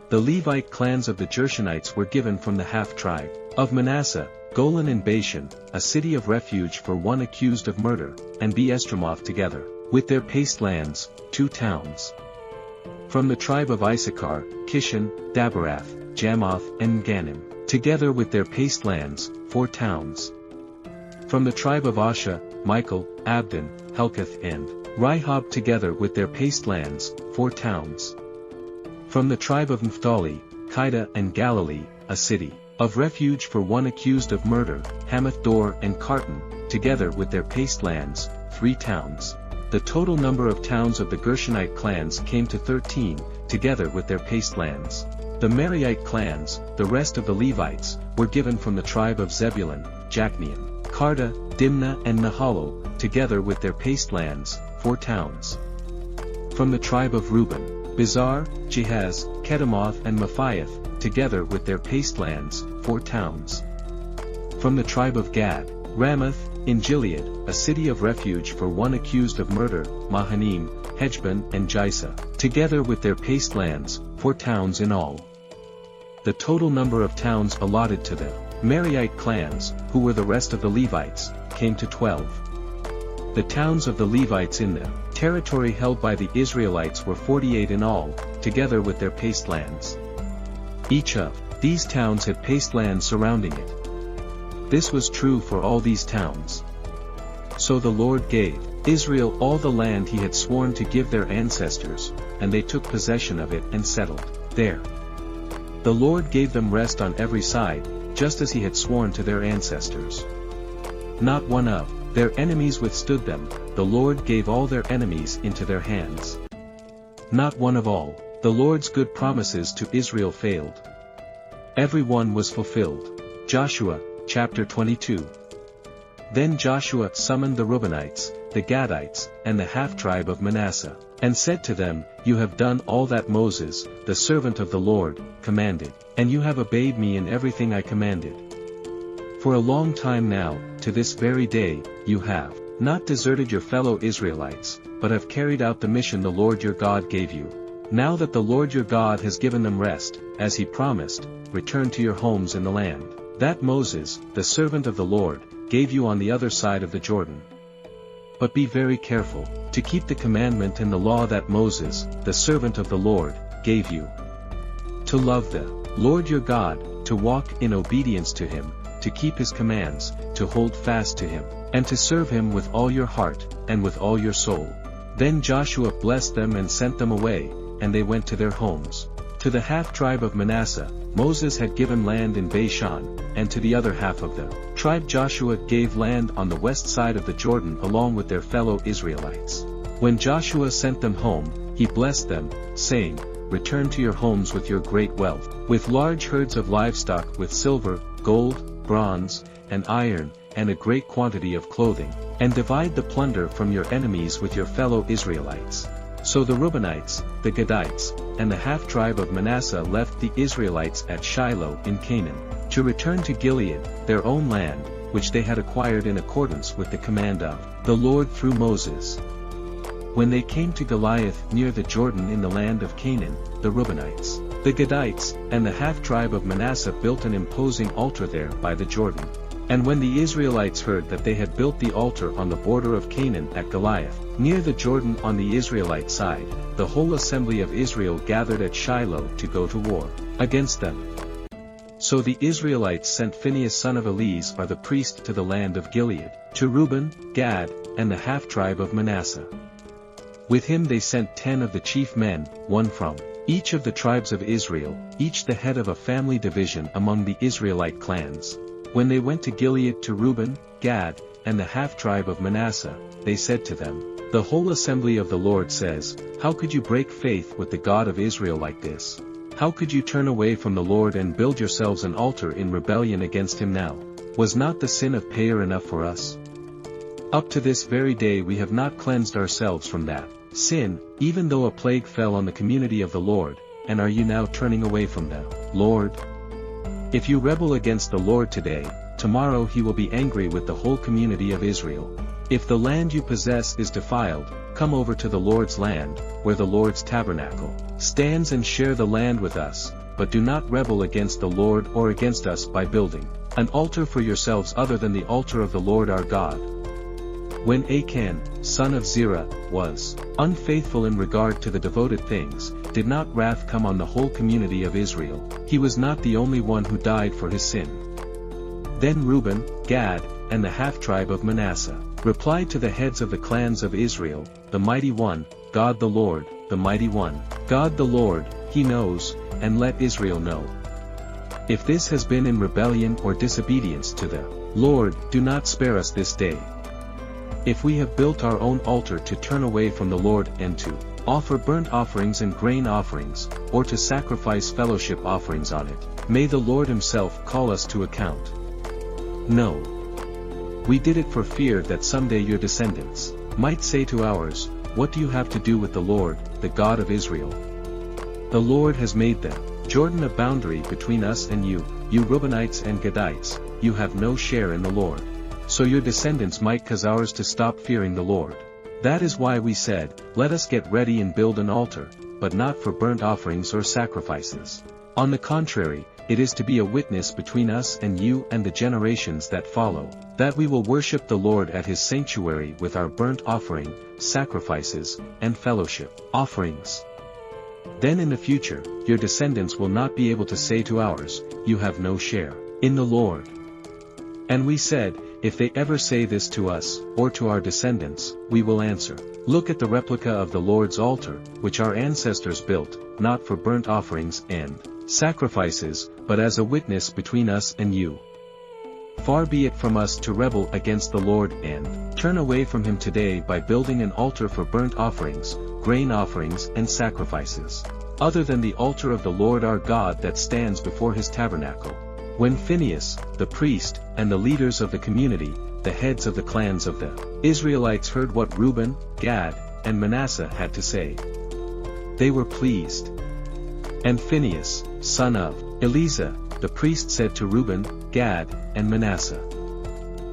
The Levite clans of the Gershonites were given from the half-tribe of Manasseh, Golan and Bashan, a city of refuge for one accused of murder, and Be-estromoth together, with their pasture lands, 2 towns. From the tribe of Issachar, Kishon, Daberath, Jamoth and Ganim. together with their pastelands, 4 towns. From the tribe of Asher, Michael, Abdon, Helkath and Rehob together with their pastelands, 4 towns. From the tribe of Naphtali, Kedar and Galilee, a city of refuge for one accused of murder, Hamath Dor and Kartan, together with their pastelands, 3 towns. The total number of towns of the Gershonite clans came to 13, together with their pastelands. The Merarite clans, the rest of the Levites, were given from the tribe of Zebulun, Jokneam, Karta, Dimnah and Nahalol, together with their pastelands, 4 towns. From the tribe of Reuben, Bizar, Jehaz, Kedemoth and Mephiath, together with their pastelands, 4 towns. From the tribe of Gad, Ramoth, in Gilead, a city of refuge for one accused of murder, Mahanaim, Heshbon and Jisa, together with their pastelands, 4 towns in all. The total number of towns allotted to the Merarite clans, who were the rest of the Levites, came to 12. The towns of the Levites in the territory held by the Israelites were 48 in all, together with their pastelands. Each of these towns had pastelands surrounding it. This was true for all these towns. So the Lord gave Israel all the land he had sworn to give their ancestors, and they took possession of it and settled there. The Lord gave them rest on every side, just as he had sworn to their ancestors. Not one of their enemies withstood them, the Lord gave all their enemies into their hands. Not one of all the Lord's good promises to Israel failed. Every one was fulfilled. Joshua, chapter 22. Then Joshua summoned the Reubenites, the Gadites, and the half-tribe of Manasseh, and said to them, You have done all that Moses, the servant of the Lord, commanded, and you have obeyed me in everything I commanded. For a long time now, to this very day, you have not deserted your fellow Israelites, but have carried out the mission the Lord your God gave you. Now that the Lord your God has given them rest, as he promised, return to your homes in the land that Moses, the servant of the Lord, gave you on the other side of the Jordan. But be very careful to keep the commandment and the law that Moses, the servant of the Lord, gave you. To love the Lord your God, to walk in obedience to him, to keep his commands, to hold fast to him, and to serve him with all your heart, and with all your soul. Then Joshua blessed them and sent them away, and they went to their homes. To the half-tribe of Manasseh, Moses had given land in Bashan, and to the other half of the tribe Joshua gave land on the west side of the Jordan along with their fellow Israelites. When Joshua sent them home, he blessed them, saying, Return to your homes with your great wealth, with large herds of livestock, with silver, gold, bronze, and iron, and a great quantity of clothing, and divide the plunder from your enemies with your fellow Israelites. So the Reubenites, the Gadites, and the half-tribe of Manasseh left the Israelites at Shiloh in Canaan, to return to Gilead, their own land, which they had acquired in accordance with the command of the Lord through Moses. When they came to Goliath near the Jordan in the land of Canaan, the Reubenites, the Gadites, and the half-tribe of Manasseh built an imposing altar there by the Jordan. And when the Israelites heard that they had built the altar on the border of Canaan at Goliath, near the Jordan on the Israelite side, the whole assembly of Israel gathered at Shiloh to go to war against them. So the Israelites sent Phinehas son of Eleazar the priest to the land of Gilead, to Reuben, Gad, and the half-tribe of Manasseh. With him they sent 10 of the chief men, one from each of the tribes of Israel, each the head of a family division among the Israelite clans. When they went to Gilead to Reuben, Gad, and the half-tribe of Manasseh, they said to them, The whole assembly of the Lord says, How could you break faith with the God of Israel like this? How could you turn away from the Lord and build yourselves an altar in rebellion against him now? Was not the sin of Peor enough for us? Up to this very day we have not cleansed ourselves from that sin, even though a plague fell on the community of the Lord, and are you now turning away from the Lord? If you rebel against the Lord today, tomorrow he will be angry with the whole community of Israel. If the land you possess is defiled, come over to the Lord's land, where the Lord's tabernacle stands, and share the land with us, but do not rebel against the Lord or against us by building an altar for yourselves other than the altar of the Lord our God. When Achan, son of Zerah, was unfaithful in regard to the devoted things, did not wrath come on the whole community of Israel? He was not the only one who died for his sin. Then Reuben, Gad, and the half-tribe of Manasseh replied to the heads of the clans of Israel, the Mighty One, God the Lord, the Mighty One, God the Lord, He knows, and let Israel know. If this has been in rebellion or disobedience to the Lord, do not spare us this day. If we have built our own altar to turn away from the Lord and to offer burnt offerings and grain offerings, or to sacrifice fellowship offerings on it, may the Lord Himself call us to account. No. We did it for fear that someday your descendants might say to ours, what do you have to do with the Lord, the God of Israel? The Lord has made the Jordan a boundary between us and you Reubenites and Gadites, you have no share in the Lord. So your descendants might cause ours to stop fearing the Lord. That is why we said, let us get ready and build an altar, but not for burnt offerings or sacrifices. On the contrary, it is to be a witness between us and you and the generations that follow, that we will worship the Lord at His sanctuary with our burnt offering, sacrifices, and fellowship offerings. Then in the future, your descendants will not be able to say to ours, you have no share in the Lord. And we said, if they ever say this to us, or to our descendants, we will answer, look at the replica of the Lord's altar, which our ancestors built, not for burnt offerings and sacrifices, but as a witness between us and you. Far be it from us to rebel against the Lord and turn away from Him today by building an altar for burnt offerings, grain offerings and sacrifices, other than the altar of the Lord our God that stands before His tabernacle. When Phinehas, the priest, and the leaders of the community, the heads of the clans of the Israelites heard what Reuben, Gad, and Manasseh had to say, they were pleased. And Phinehas, son of Eleazar, the priest said to Reuben, Gad, and Manasseh,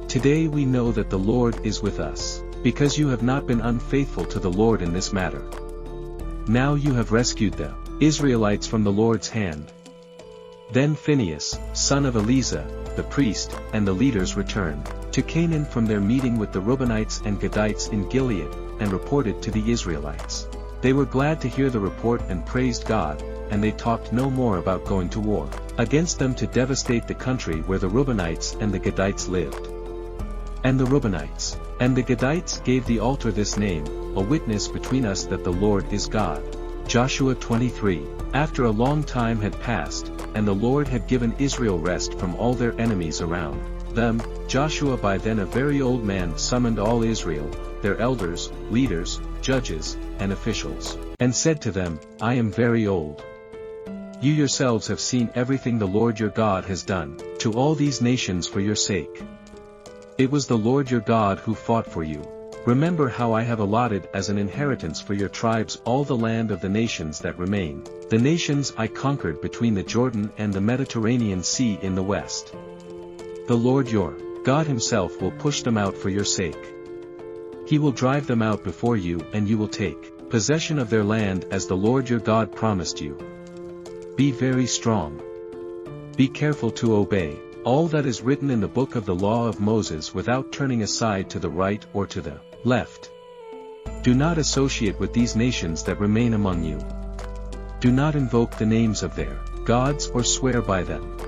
today we know that the Lord is with us, because you have not been unfaithful to the Lord in this matter. Now you have rescued the Israelites from the Lord's hand. Then Phinehas, son of Eleazar, the priest, and the leaders returned to Canaan from their meeting with the Reubenites and Gadites in Gilead, and reported to the Israelites. They were glad to hear the report and praised God, and they talked no more about going to war against them to devastate the country where the Reubenites and the Gadites lived. And the Reubenites and the Gadites gave the altar this name, a witness between us that the Lord is God. Joshua 23. After a long time had passed, and the Lord had given Israel rest from all their enemies around them, Joshua by then a very old man summoned all Israel, their elders, leaders, judges, and officials, and said to them, I am very old. You yourselves have seen everything the Lord your God has done to all these nations for your sake. It was the Lord your God who fought for you. Remember how I have allotted as an inheritance for your tribes all the land of the nations that remain, the nations I conquered between the Jordan and the Mediterranean Sea in the west. The Lord your God Himself will push them out for your sake. He will drive them out before you and you will take possession of their land as the Lord your God promised you. Be very strong. Be careful to obey all that is written in the book of the law of Moses without turning aside to the right or to the left. Do not associate with these nations that remain among you. Do not invoke the names of their gods or swear by them.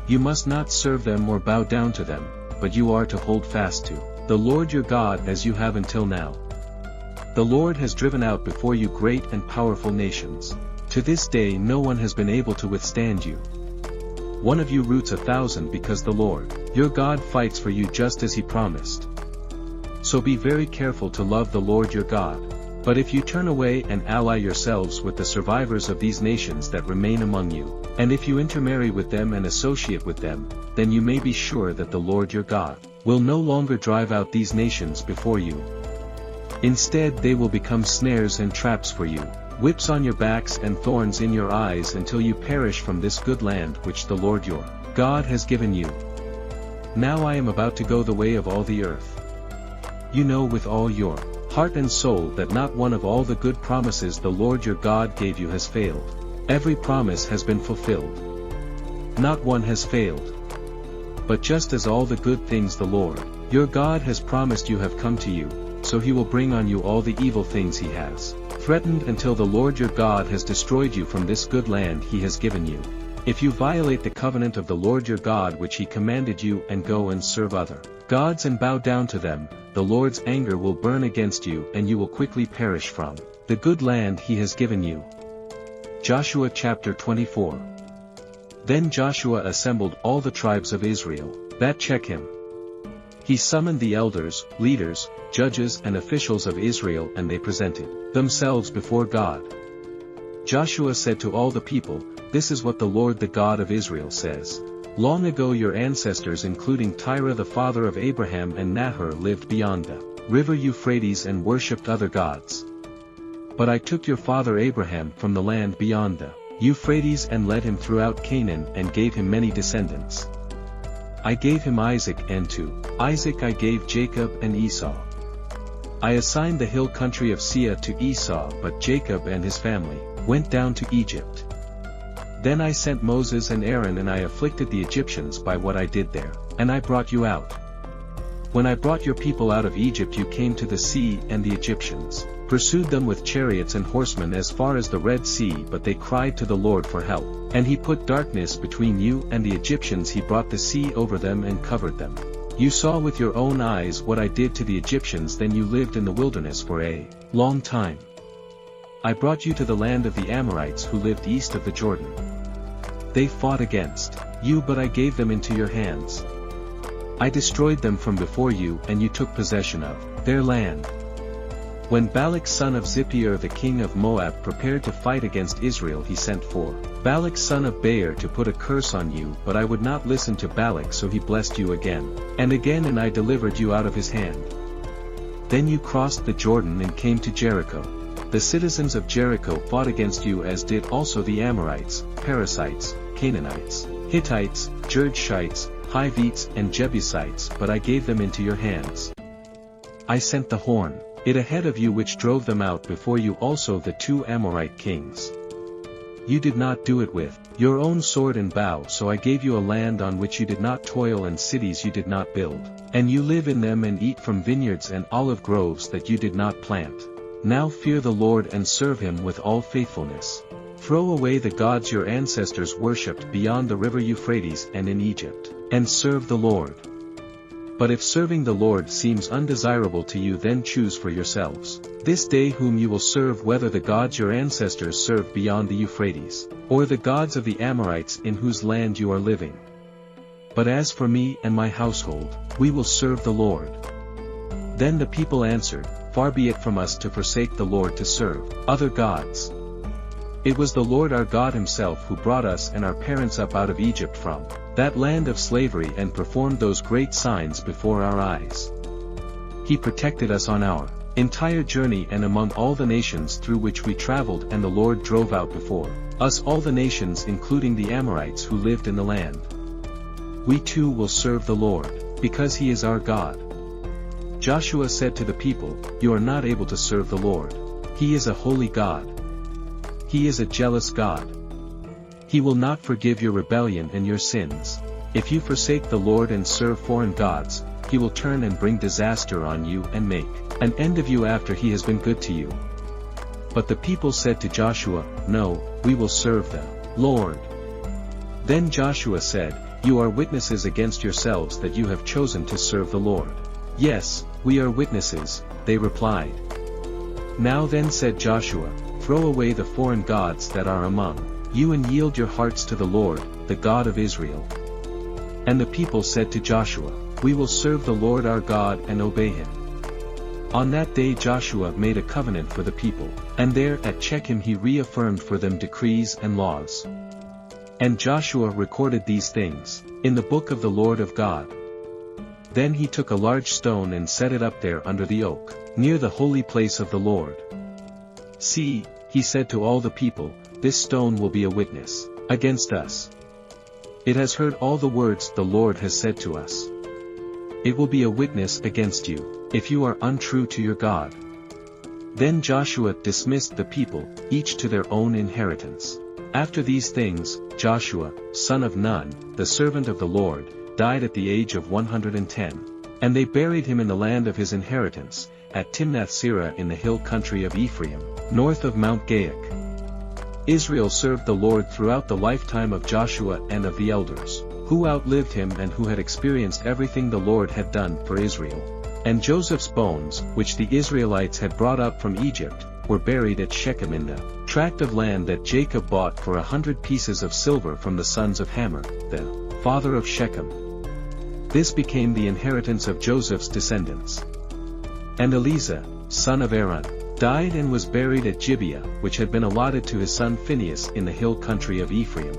You must not serve them or bow down to them, but you are to hold fast to the Lord your God as you have until now. The Lord has driven out before you great and powerful nations. To this day no one has been able to withstand you. One of you roots 1,000 because the Lord your God fights for you just as He promised. So be very careful to love the Lord your God. But if you turn away and ally yourselves with the survivors of these nations that remain among you, and if you intermarry with them and associate with them, then you may be sure that the Lord your God will no longer drive out these nations before you. Instead they will become snares and traps for you, whips on your backs and thorns in your eyes until you perish from this good land which the Lord your God has given you. Now I am about to go the way of all the earth. You know with all your heart and soul that not one of all the good promises the Lord your God gave you has failed. Every promise has been fulfilled. Not one has failed. But just as all the good things the Lord your God has promised you have come to you, so He will bring on you all the evil things He has threatened until the Lord your God has destroyed you from this good land he has given you. If you violate the covenant of the Lord your God which he commanded you and go and serve other gods and bow down to them, the Lord's anger will burn against you and you will quickly perish from the good land he has given you. Joshua chapter 24. Then Joshua assembled all the tribes of Israel, that Shechem. He summoned the elders, leaders, judges and officials of Israel and they presented themselves before God. Joshua said to all the people, "This is what the Lord the God of Israel says. Long ago your ancestors including Terah the father of Abraham and Nahor lived beyond the river Euphrates and worshipped other gods. But I took your father Abraham from the land beyond the Euphrates and led him throughout Canaan and gave him many descendants. I gave him Isaac and to Isaac I gave Jacob and Esau. I assigned the hill country of Seir to Esau but Jacob and his family went down to Egypt. Then I sent Moses and Aaron and I afflicted the Egyptians by what I did there, and I brought you out. When I brought your people out of Egypt you came to the sea and the Egyptians pursued them with chariots and horsemen as far as the Red Sea but they cried to the Lord for help, and he put darkness between you and the Egyptians he brought the sea over them and covered them. You saw with your own eyes what I did to the Egyptians then you lived in the wilderness for a long time. I brought you to the land of the Amorites who lived east of the Jordan. They fought against you but I gave them into your hands. I destroyed them from before you and you took possession of their land. When Balak son of Zippor the king of Moab prepared to fight against Israel he sent for Balak son of Beor to put a curse on you but I would not listen to Balak so he blessed you again and I delivered you out of his hand. Then you crossed the Jordan and came to Jericho. The citizens of Jericho fought against you as did also the Amorites, Perizzites, Canaanites, Hittites, Girgashites, Hivites and Jebusites but I gave them into your hands. I sent the horn, it ahead of you which drove them out before you also the 2 Amorite kings. You did not do it with your own sword and bow so I gave you a land on which you did not toil and cities you did not build, and you live in them and eat from vineyards and olive groves that you did not plant. Now fear the Lord and serve him with all faithfulness. Throw away the gods your ancestors worshipped beyond the river Euphrates and in Egypt, and serve the Lord. But if serving the Lord seems undesirable to you then choose for yourselves this day whom you will serve whether the gods your ancestors served beyond the Euphrates, or the gods of the Amorites in whose land you are living. But as for me and my household, we will serve the Lord." Then the people answered, "Far be it from us to forsake the Lord to serve other gods. It was the Lord our God himself who brought us and our parents up out of Egypt from that land of slavery and performed those great signs before our eyes. He protected us on our entire journey and among all the nations through which we traveled and the Lord drove out before us all the nations including the Amorites who lived in the land. We too will serve the Lord, because he is our God." Joshua said to the people, "You are not able to serve the Lord. He is a holy God. He is a jealous God. He will not forgive your rebellion and your sins. If you forsake the Lord and serve foreign gods, he will turn and bring disaster on you and make an end of you after he has been good to you." But the people said to Joshua, "No, we will serve the Lord." Then Joshua said, "You are witnesses against yourselves that you have chosen to serve the Lord." "Yes, we are witnesses," they replied. Now then said Joshua, "Throw away the foreign gods that are among you and yield your hearts to the Lord, the God of Israel." And the people said to Joshua, "We will serve the Lord our God and obey him." On that day Joshua made a covenant for the people, and there at Shechem he reaffirmed for them decrees and laws. And Joshua recorded these things in the book of the Lord of God. Then he took a large stone and set it up there under the oak, near the holy place of the Lord. "See," he said to all the people, "this stone will be a witness against us. It has heard all the words the Lord has said to us. It will be a witness against you, if you are untrue to your God." Then Joshua dismissed the people, each to their own inheritance. After these things, Joshua, son of Nun, the servant of the Lord, died at the age of 110. And they buried him in the land of his inheritance, at Timnath-Serah in the hill country of Ephraim, north of Mount Gaac. Israel served the Lord throughout the lifetime of Joshua and of the elders, who outlived him and who had experienced everything the Lord had done for Israel. And Joseph's bones, which the Israelites had brought up from Egypt, were buried at Shechem in the tract of land that Jacob bought for 100 pieces of silver from the sons of Hamor, the father of Shechem. This became the inheritance of Joseph's descendants. And Eleazar, son of Aaron, died and was buried at Gibeah, which had been allotted to his son Phinehas in the hill country of Ephraim.